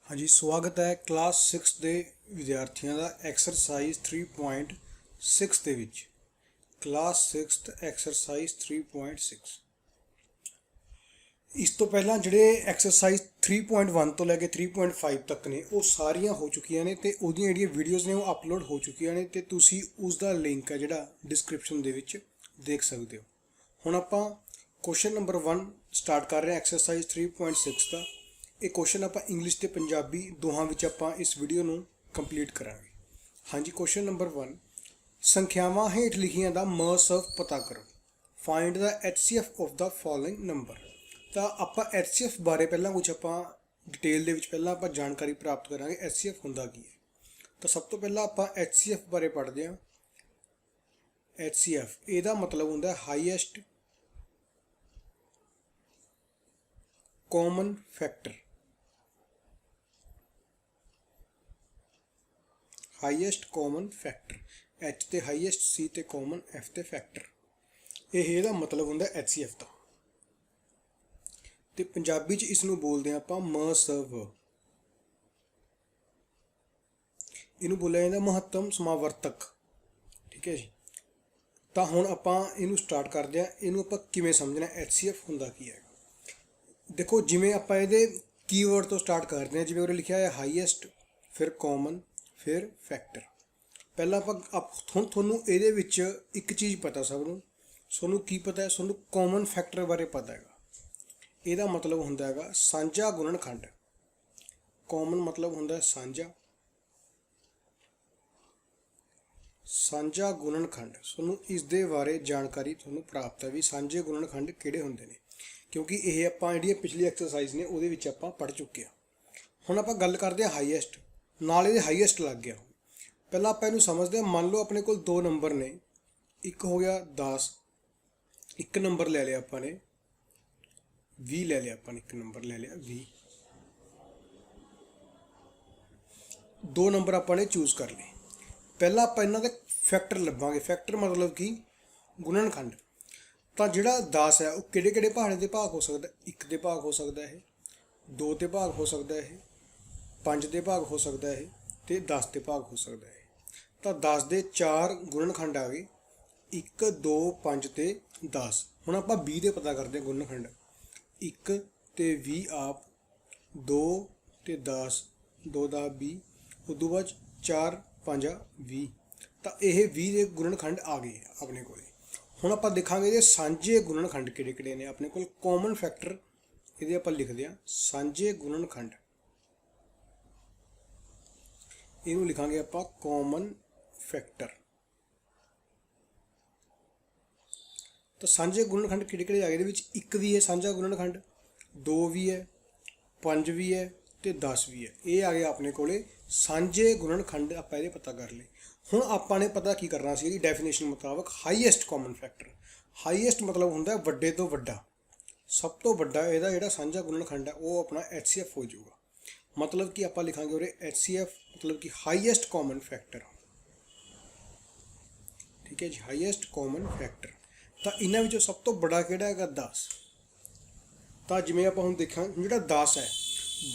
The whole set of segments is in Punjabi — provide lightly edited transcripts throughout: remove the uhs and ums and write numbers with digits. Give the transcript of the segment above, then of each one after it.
हाँ जी, स्वागत है क्लास 6 ਦੇ ਵਿਦਿਆਰਥੀਆਂ ਦਾ ਐਕਸਰਸਾਈਜ਼ 3.6 ਦੇ ਵਿੱਚ। Class 6th exercise 3.6। ਇਸ ਤੋਂ ਪਹਿਲਾਂ ਜਿਹੜੇ ਐਕਸਰਸਾਈਜ਼ 3.1 ਤੋਂ ਲੈ ਕੇ 3.5 ਤੱਕ ਨੇ ਉਹ ਸਾਰੀਆਂ ਹੋ ਚੁੱਕੀਆਂ ਨੇ ਤੇ ਉਹਦੀਆਂ ਜਿਹੜੀਆਂ ਵੀਡੀਓਜ਼ ਨੇ ਉਹ ਅਪਲੋਡ ਹੋ ਚੁੱਕੀਆਂ ਨੇ ਤੇ ਤੁਸੀਂ ਉਸ ਦਾ ਲਿੰਕ ਹੈ ਜਿਹੜਾ ਡਿਸਕ੍ਰਿਪਸ਼ਨ ਦੇ ਵਿੱਚ ਦੇਖ ਸਕਦੇ ਹੋ। ਹੁਣ ਆਪਾਂ ਕੁਐਸਚਨ ਨੰਬਰ 1 ਸਟਾਰਟ ਕਰ ਰਹੇ ਹਾਂ ਐਕਸਰਸਾਈਜ਼ 3.6 ਦਾ। ਇਹ ਕੁਐਸਚਨ ਆਪਾਂ ਇੰਗਲਿਸ਼ ਤੇ ਪੰਜਾਬੀ ਦੋਹਾਂ ਵਿੱਚ ਆਪਾਂ ਇਸ ਵੀਡੀਓ ਨੂੰ ਕੰਪਲੀਟ ਕਰਾਂਗੇ। ਹਾਂਜੀ, ਕੁਐਸਚਨ ਨੰਬਰ 1, ਸੰਖਿਆਵਾਂ ਹੇਠ ਲਿਖੀਆਂ ਦਾ MSF ਪਤਾ ਕਰੋ। Find the HCF of the following number. ਤਾਂ ਆਪਾਂ HCF ਬਾਰੇ ਪਹਿਲਾਂ ਕੁਝ ਆਪਾਂ ਡਿਟੇਲ ਦੇ ਵਿੱਚ ਪਹਿਲਾਂ ਆਪਾਂ ਜਾਣਕਾਰੀ ਪ੍ਰਾਪਤ ਕਰਾਂਗੇ HCF ਹੁੰਦਾ ਕੀ ਹੈ। ਤਾਂ ਸਭ ਤੋਂ ਪਹਿਲਾਂ ਆਪਾਂ HCF ਬਾਰੇ ਪੜ੍ਹਦੇ ਹਾਂ। HCF ਇਹਦਾ ਮਤਲਬ ਹੁੰਦਾ highest common factor. Highest common factor, H ਤੇ ਹਾਈਐਸਟ, C ਤੇ ਕਾਮਨ, F ਤੇ ਫੈਕਟਰ। ਇਹ ਇਹਦਾ ਮਤਲਬ ਹੁੰਦਾ HCF ਦਾ। ਤੇ ਪੰਜਾਬੀ 'ਚ ਇਸ ਨੂੰ ਬੋਲਦੇ ਹਾਂ ਆਪਾਂ MSF। ਇਹਨੂੰ ਬੋਲਿਆ ਜਾਂਦਾ ਮਹੱਤਮ ਸਮਾਵਰਤਕ। ਠੀਕ ਹੈ ਜੀ। ਤਾਂ ਹੁਣ ਆਪਾਂ ਇਹਨੂੰ ਸਟਾਰਟ ਕਰਦੇ ਹਾਂ। ਇਹਨੂੰ ਆਪਾਂ ਕਿਵੇਂ ਸਮਝਣਾ, HCF ਹੁੰਦਾ ਕੀ ਹੈ। ਦੇਖੋ, ਜਿਵੇਂ ਆਪਾਂ ਇਹਦੇ ਕੀਵਰਡ ਤੋਂ ਸਟਾਰਟ ਕਰਦੇ ਹਾਂ। ਜਿਵੇਂ ਉਰੇ ਲਿਖਿਆ ਹੈ ਹਾਈਐਸਟ, ਫਿਰ ਕਾਮਨ, ਫਿਰ ਫੈਕਟਰ। ਪਹਿਲਾਂ ਆਪਾਂ ਤੁਹਾਨੂੰ ਇਹਦੇ ਵਿੱਚ ਇੱਕ ਚੀਜ਼ ਪਤਾ ਸਭ ਨੂੰ। ਤੁਹਾਨੂੰ ਕੀ ਪਤਾ ਹੈ? ਤੁਹਾਨੂੰ ਕਾਮਨ ਫੈਕਟਰ ਬਾਰੇ ਪਤਾ ਹੈਗਾ। ਇਹਦਾ ਮਤਲਬ ਹੁੰਦਾ ਹੈਗਾ ਸਾਂਝਾ ਗੁਣਨਖੰਡ। ਕਾਮਨ ਮਤਲਬ ਹੁੰਦਾ ਸਾਂਝਾ, ਸਾਂਝਾ ਗੁਣਨਖੰਡ। ਤੁਹਾਨੂੰ ਇਸ ਦੇ ਬਾਰੇ ਜਾਣਕਾਰੀ ਤੁਹਾਨੂੰ ਪ੍ਰਾਪਤ ਹੈ ਵੀ ਸਾਂਝੇ ਗੁਣਨਖੰਡ ਕਿਹੜੇ ਹੁੰਦੇ ਨੇ, ਕਿਉਂਕਿ ਇਹ ਆਪਾਂ ਜਿਹੜੀਆਂ ਪਿਛਲੀ ਐਕਸਰਸਾਈਜ਼ ਨੇ ਉਹਦੇ ਵਿੱਚ ਆਪਾਂ ਪੜ੍ਹ ਚੁੱਕੇ ਹਾਂ। ਹੁਣ ਆਪਾਂ ਗੱਲ ਕਰਦੇ ਹਾਂ ਹਾਈਐਸਟ, ਨਾਲ ਇਹਦੇ ਹਾਈਐਸਟ ਲੱਗ ਗਿਆ। ਪਹਿਲਾਂ ਆਪਾਂ ਇਹਨੂੰ ਸਮਝਦੇ ਹਾਂ। ਮੰਨ ਲਓ ਆਪਣੇ ਕੋਲ ਦੋ ਨੰਬਰ ਨੇ, ਇੱਕ ਹੋ ਗਿਆ 10, ਇੱਕ ਨੰਬਰ ਲੈ ਲਿਆ ਆਪਾਂ ਨੇ 20 ਲੈ ਲਿਆ ਆਪਾਂ ਨੇ, ਇੱਕ ਨੰਬਰ ਲੈ ਲਿਆ 20। ਦੋ ਨੰਬਰ ਆਪਾਂ ਨੇ ਚੂਜ਼ ਕਰ ਲਏ। ਪਹਿਲਾਂ ਆਪਾਂ ਇਹਨਾਂ ਦੇ ਫੈਕਟਰ ਲੱਭਾਂਗੇ। ਫੈਕਟਰ ਮਤਲਬ ਕਿ ਗੁਣਨਖੰਡ। ਤਾਂ ਜਿਹੜਾ 10 ਹੈ ਉਹ ਕਿਹੜੇ ਕਿਹੜੇ ਪਹਾੜੇ ਦੇ ਭਾਗ ਹੋ ਸਕਦਾ? 1 ਦੇ ਭਾਗ ਹੋ ਸਕਦਾ ਇਹ, 2 ਦੇ ਭਾਗ ਹੋ ਸਕਦਾ ਇਹ, 5 ਦੇ ਭਾਗ ਹੋ ਸਕਦਾ ਇਹ, ਤੇ 10 ਦੇ ਭਾਗ ਹੋ ਸਕਦਾ ਹੈ। ਤਾਂ 10 ਦੇ 4 ਗੁਣਨਖੰਡ ਆ ਗਏ, 1, 2, 5 ਤੇ 10। ਹੁਣ ਆਪਾਂ 20 ਦੇ ਪਤਾ ਕਰਦੇ ਹਾਂ ਗੁਣਨਖੰਡ। 1 ਤੇ 20 ਆਪ, 2 ਤੇ 10, 2 10 20, ਉਦੋਂ ਬਾਅਦ 4 5 20। ਤਾਂ ਇਹ 20 ਦੇ ਗੁਣਨਖੰਡ ਆ ਗਏ ਆਪਣੇ ਕੋਲ। ਹੁਣ ਆਪਾਂ ਦੇਖਾਂਗੇ ਇਹਦੇ ਸਾਂਝੇ ਗੁਣਨਖੰਡ ਕਿਹੜੇ ਕਿਹੜੇ ਨੇ ਆਪਣੇ ਕੋਲ। ਕਾਮਨ ਫੈਕਟਰ ਇਹਦੇ ਆਪਾਂ ਲਿਖਦੇ ਹਾਂ ਸਾਂਝੇ ਗੁਣਨਖੰਡ। ਇਹਨੂੰ ਲਿਖਾਂਗੇ ਆਪਾਂ ਕਾਮਨ ਫੈਕਟਰ। ਤਾਂ ਸਾਂਝੇ ਗੁਣਨਖੰਡ ਕਿਹੜੇ ਕਿਹੜੇ ਆ ਗਏ? ਇਹਦੇ ਵਿੱਚ 1 ਵੀ ਹੈ ਸਾਂਝਾ ਗੁਣਨਖੰਡ, 2 ਵੀ ਹੈ, 5 ਵੀ ਹੈ ਤੇ 10 ਵੀ ਹੈ। ਇਹ ਆ ਗਿਆ ਆਪਣੇ ਕੋਲੇ ਸਾਂਝੇ ਗੁਣਨਖੰਡ। ਆਪਾਂ ਇਹਦੇ ਪਤਾ ਕਰ ਲਏ। ਹੁਣ ਆਪਾਂ ਨੇ ਪਤਾ ਕੀ ਕਰਨਾ ਸੀ? ਇਹਦੀ ਡੈਫੀਨੇਸ਼ਨ ਮੁਤਾਬਕ ਹਾਈਐਸਟ ਕਾਮਨ ਫੈਕਟਰ। ਹਾਈਐਸਟ ਮਤਲਬ ਹੁੰਦਾ ਵੱਡੇ ਤੋਂ ਵੱਡਾ, ਸਭ ਤੋਂ ਵੱਡਾ ਇਹਦਾ ਜਿਹੜਾ ਸਾਂਝਾ ਗੁਣਨਖੰਡ ਹੈ ਉਹ ਆਪਣਾ HCF ਹੋ ਜਾਊਗਾ। ਮਤਲਬ ਕਿ ਆਪਾਂ ਲਿਖਾਂਗੇ ਉਰੇ HCF ਮਤਲਬ ਕਿ ਹਾਈਐਸਟ ਕਾਮਨ ਫੈਕਟਰ। ਠੀਕ ਹੈ ਜੀ, ਹਾਈਐਸਟ ਕਾਮਨ ਫੈਕਟਰ। ਤਾਂ ਇਹਨਾਂ ਵਿੱਚੋਂ ਸਭ ਤੋਂ ਵੱਡਾ ਕਿਹੜਾ ਹੈਗਾ? 10। ਤਾਂ ਜਿਵੇਂ ਆਪਾਂ ਹੁਣ ਦੇਖਾਂ, ਜਿਹੜਾ 10 ਹੈ,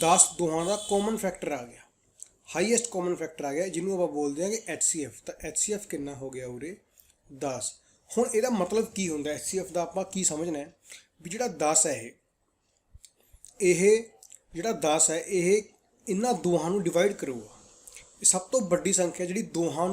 10 ਦੋਹਾਂ ਦਾ ਕਾਮਨ ਫੈਕਟਰ ਆ ਗਿਆ, ਹਾਈਐਸਟ ਕਾਮਨ ਫੈਕਟਰ ਆ ਗਿਆ, ਜਿਹਨੂੰ ਆਪਾਂ ਬੋਲਦੇ ਹਾਂਗੇ HCF। ਤਾਂ HCF ਕਿੰਨਾ ਹੋ ਗਿਆ ਉਰੇ? 10। ਹੁਣ ਇਹਦਾ ਮਤਲਬ ਕੀ ਹੁੰਦਾ HCF ਦਾ? ਆਪਾਂ ਕੀ ਸਮਝਣਾ ਹੈ ਵੀ ਜਿਹੜਾ 10 ਹੈ ਇਹ ਜਿਹੜਾ 10 ਹੈ ਇਹ ਇਹਨਾਂ ਦੋਹਾਂ ਨੂੰ ਡਿਵਾਈਡ ਕਰੂਗਾ। ਇਹ ਸਭ ਤੋਂ ਵੱਡੀ ਸੰਖਿਆ ਜਿਹੜੀ ਦੋਹਾਂ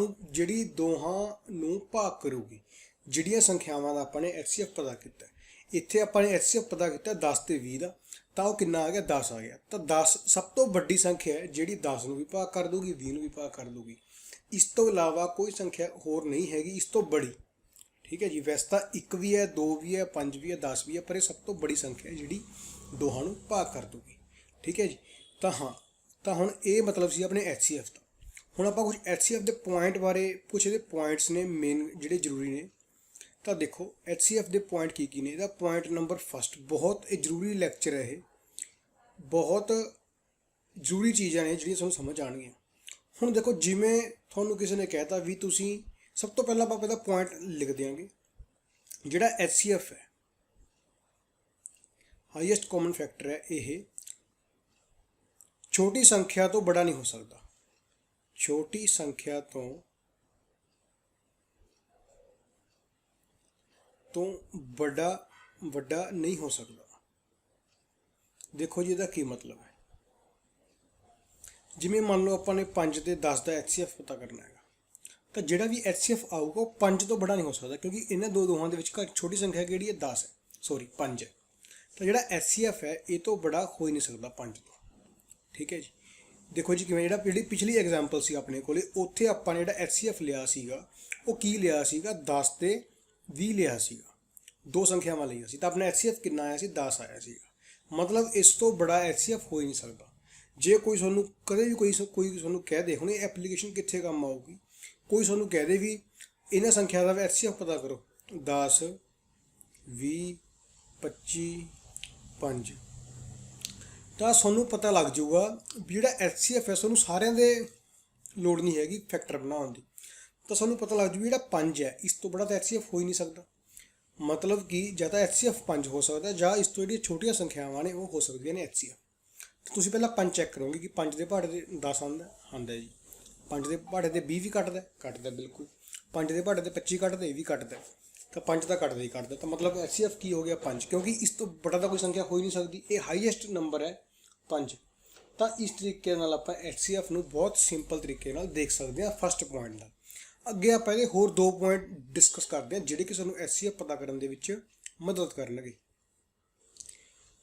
ਨੂੰ ਭਾਗ ਕਰੂਗੀ। ਜਿਹੜੀਆਂ ਸੰਖਿਆਵਾਂ ਦਾ ਆਪਾਂ ਨੇ HCF ਪਤਾ ਕੀਤਾ, ਇੱਥੇ ਆਪਾਂ ਨੇ HCF ਪਤਾ ਕੀਤਾ 10 ਤੇ 20 ਦਾ, ਤਾਂ ਉਹ ਕਿੰਨਾ ਆ ਗਿਆ? 10 ਆ ਗਿਆ। ਤਾਂ 10 ਸਭ ਤੋਂ ਵੱਡੀ ਸੰਖਿਆ ਹੈ ਜਿਹੜੀ 10 ਨੂੰ ਵੀ ਭਾਗ ਕਰ ਦੂਗੀ, 20 ਨੂੰ ਵੀ ਭਾਗ ਕਰ ਦੂਗੀ। ਇਸ ਤੋਂ ਇਲਾਵਾ ਕੋਈ ਸੰਖਿਆ ਹੋਰ ਨਹੀਂ ਹੈਗੀ ਇਸ ਤੋਂ ਬੜੀ। ਠੀਕ ਹੈ ਜੀ। ਵੈਸੇ ਤਾਂ 1 ਵੀ ਹੈ, 2 ਵੀ ਹੈ, 5 ਵੀ ਹੈ, 10 ਵੀ ਹੈ, ਪਰ ਇਹ ਸਭ ਤੋਂ ਬੜੀ ਸੰਖਿਆ ਹੈ ਜਿਹੜੀ ਦੋਹਾਂ ਨੂੰ ਭਾਗ ਕਰ ਦੂਗੀ। ਠੀਕ ਹੈ ਜੀ। ਤਾਂ ਹੁਣ ਇਹ ਮਤਲਬ ਸੀ ਆਪਣੇ HCF ਦਾ। ਹੁਣ ਆਪਾਂ ਕੁਝ HCF ਦੇ ਪੁਆਇੰਟ ਬਾਰੇ, ਕੁਝ ਇਹਦੇ ਪੁਆਇੰਟਸ ਨੇ ਮੇਨ ਜਿਹੜੇ ਜ਼ਰੂਰੀ ਨੇ। ਤਾਂ ਦੇਖੋ HCF ਦੇ ਪੁਆਇੰਟ ਕੀ ਕੀ ਨੇ। ਇਹਦਾ ਪੁਆਇੰਟ ਨੰਬਰ ਫਸਟ, ਬਹੁਤ ਇਹ ਜ਼ਰੂਰੀ ਲੈਕਚਰ ਹੈ, ਇਹ ਬਹੁਤ ਜ਼ਰੂਰੀ ਚੀਜ਼ਾਂ ਨੇ ਜਿਹੜੀਆਂ ਤੁਹਾਨੂੰ ਸਮਝ ਆਉਣਗੀਆਂ। ਹੁਣ ਦੇਖੋ, ਜਿਵੇਂ ਤੁਹਾਨੂੰ ਕਿਸੇ ਨੇ ਕਹਿਤਾ ਵੀ ਤੁਸੀਂ, ਸਭ ਤੋਂ ਪਹਿਲਾਂ ਆਪਾਂ ਇਹਦਾ ਪੁਆਇੰਟ ਲਿਖ ਦਿਆਂਗੇ। ਜਿਹੜਾ HCF ਹੈ, ਹਾਈਐਸਟ ਕਾਮਨ ਫੈਕਟਰ ਹੈ, ਇਹ ਛੋਟੀ ਸੰਖਿਆ ਤੋਂ ਬੜਾ ਨਹੀਂ ਹੋ ਸਕਦਾ, ਛੋਟੀ ਸੰਖਿਆ ਤੋਂ ਵੱਡਾ ਨਹੀਂ ਹੋ ਸਕਦਾ। ਦੇਖੋ ਜੀ ਇਹਦਾ ਕੀ ਮਤਲਬ ਹੈ। ਜਿਵੇਂ ਮੰਨ ਲਓ ਆਪਾਂ ਨੇ 5 ਤੇ 10 ਦਾ HCF ਪਤਾ ਕਰਨਾ ਹੈਗਾ, ਤਾਂ ਜਿਹੜਾ ਵੀ HCF ਆਊਗਾ ਉਹ 5 ਤੋਂ ਬੜਾ ਨਹੀਂ ਹੋ ਸਕਦਾ, ਕਿਉਂਕਿ ਇਹਨਾਂ ਦੋਹਾਂ ਦੇ ਵਿਚਕਾਰ ਛੋਟੀ ਸੰਖਿਆ ਕਿਹੜੀ ਹੈ, 10 ਹੈ, ਸੌਰੀ 5 ਹੈ। ਤਾਂ ਜਿਹੜਾ HCF ਹੈ ਇਹ ਤੋਂ ਬੜਾ ਹੋ ਹੀ ਨਹੀਂ ਸਕਦਾ 5 ਤੋਂ। ਠੀਕ ਹੈ ਜੀ। ਦੇਖੋ ਜੀ ਕਿਵੇਂ, ਜਿਹੜੀ ਪਿਛਲੀ ਐਗਜ਼ਾਮਪਲ ਸੀ ਆਪਣੇ ਕੋਲੇ, ਉੱਥੇ ਆਪਾਂ ਨੇ ਜਿਹੜਾ HCF ਲਿਆ ਸੀਗਾ ਉਹ ਕੀ ਲਿਆ ਸੀਗਾ, 10 ਤੇ 20 ਲਿਆ ਸੀਗਾ, ਦੋ ਸੰਖਿਆਵਾਂ ਲਈਆਂ ਸੀ, ਤਾਂ ਆਪਣਾ HCF ਕਿੰਨਾ ਆਇਆ ਸੀ, 10 ਆਇਆ ਸੀਗਾ। ਮਤਲਬ ਇਸ ਤੋਂ ਬੜਾ HCF ਹੋ ਹੀ ਨਹੀਂ ਸਕਦਾ। ਜੇ ਕੋਈ ਤੁਹਾਨੂੰ ਕਦੇ ਵੀ ਕੋਈ ਤੁਹਾਨੂੰ ਕਹਿ ਦੇ, ਹੁਣ ਇਹ ਐਪਲੀਕੇਸ਼ਨ ਕਿੱਥੇ ਕੰਮ ਆਊਗੀ, ਕੋਈ ਤੁਹਾਨੂੰ ਕਹਿ ਦੇ ਵੀ ਇਹਨਾਂ ਸੰਖਿਆ ਦਾ HCF ਪਤਾ ਕਰੋ, 10 20 25 5, ਤਾਂ ਤੁਹਾਨੂੰ ਪਤਾ ਲੱਗ ਜਾਊਗਾ ਵੀ ਜਿਹੜਾ HCF ਹੈ ਤੁਹਾਨੂੰ ਸਾਰਿਆਂ ਦੇ ਲੋੜ ਨਹੀਂ ਹੈਗੀ ਫੈਕਟਰ ਬਣਾਉਣ ਦੀ, ਤਾਂ ਤੁਹਾਨੂੰ ਪਤਾ ਲੱਗ ਜੂ ਜਿਹੜਾ 5 ਹੈ ਇਸ ਤੋਂ ਬੜਾ ਤਾਂ HCF ਹੋ ਹੀ ਨਹੀਂ ਸਕਦਾ। ਮਤਲਬ ਕਿ ਜਾਂ ਤਾਂ HCF 5 ਹੋ ਸਕਦਾ, ਜਾਂ ਇਸ ਤੋਂ ਜਿਹੜੀਆਂ ਛੋਟੀਆਂ ਸੰਖਿਆਵਾਂ ਨੇ ਉਹ ਹੋ ਸਕਦੀਆਂ ਨੇ HCF। ਤੁਸੀਂ ਪਹਿਲਾਂ 5 ਚੈੱਕ ਕਰੋਗੇ ਕਿ 5 ਦੇ ਪਹਾੜੇ ਦੇ 10 ਆਉਂਦਾ ਜੀ, 5 ਦੇ ਪਹਾੜੇ ਦੇ 20 ਵੀ ਕੱਟਦਾ ਬਿਲਕੁਲ, 5 ਦੇ ਪਹਾੜੇ ਦੇ 25 ਕੱਟਦਾ, ਇਹ ਵੀ ਕੱਟਦਾ, ਤਾਂ 5 ਤਾਂ ਕੱਟਦਾ ਹੀ ਕੱਟਦਾ। ਤਾਂ ਮਤਲਬ HCF ਕੀ ਹੋ ਗਿਆ, 5, ਕਿਉਂਕਿ ਇਸ ਤੋਂ ਬੜਾ ਤਾਂ ਕੋਈ ਸੰਖਿਆ ਹੋ ਹੀ ਨਹੀਂ ਸਕਦੀ, ਇਹ ਹਾਈਐਸਟ ਨੰਬਰ ਹੈ 5। ਤਾਂ ਇਸ ਤਰੀਕੇ ਨਾਲ ਆਪਾਂ HCF ਨੂੰ ਬਹੁਤ ਸਿੰਪਲ ਤਰੀਕੇ ਨਾਲ ਦੇਖ ਸਕਦੇ ਹਾਂ ਫਸਟ ਪੁਆਇੰਟ ਨਾਲ। ਅੱਗੇ ਆਪਾਂ ਇਹਦੇ ਹੋਰ 2 ਪੁਆਇੰਟ ਡਿਸਕਸ ਕਰਦੇ ਹਾਂ ਜਿਹੜੇ ਕਿ ਸਾਨੂੰ HCF ਪਤਾ ਕਰਨ ਦੇ ਵਿੱਚ ਮਦਦ ਕਰਨਗੇ।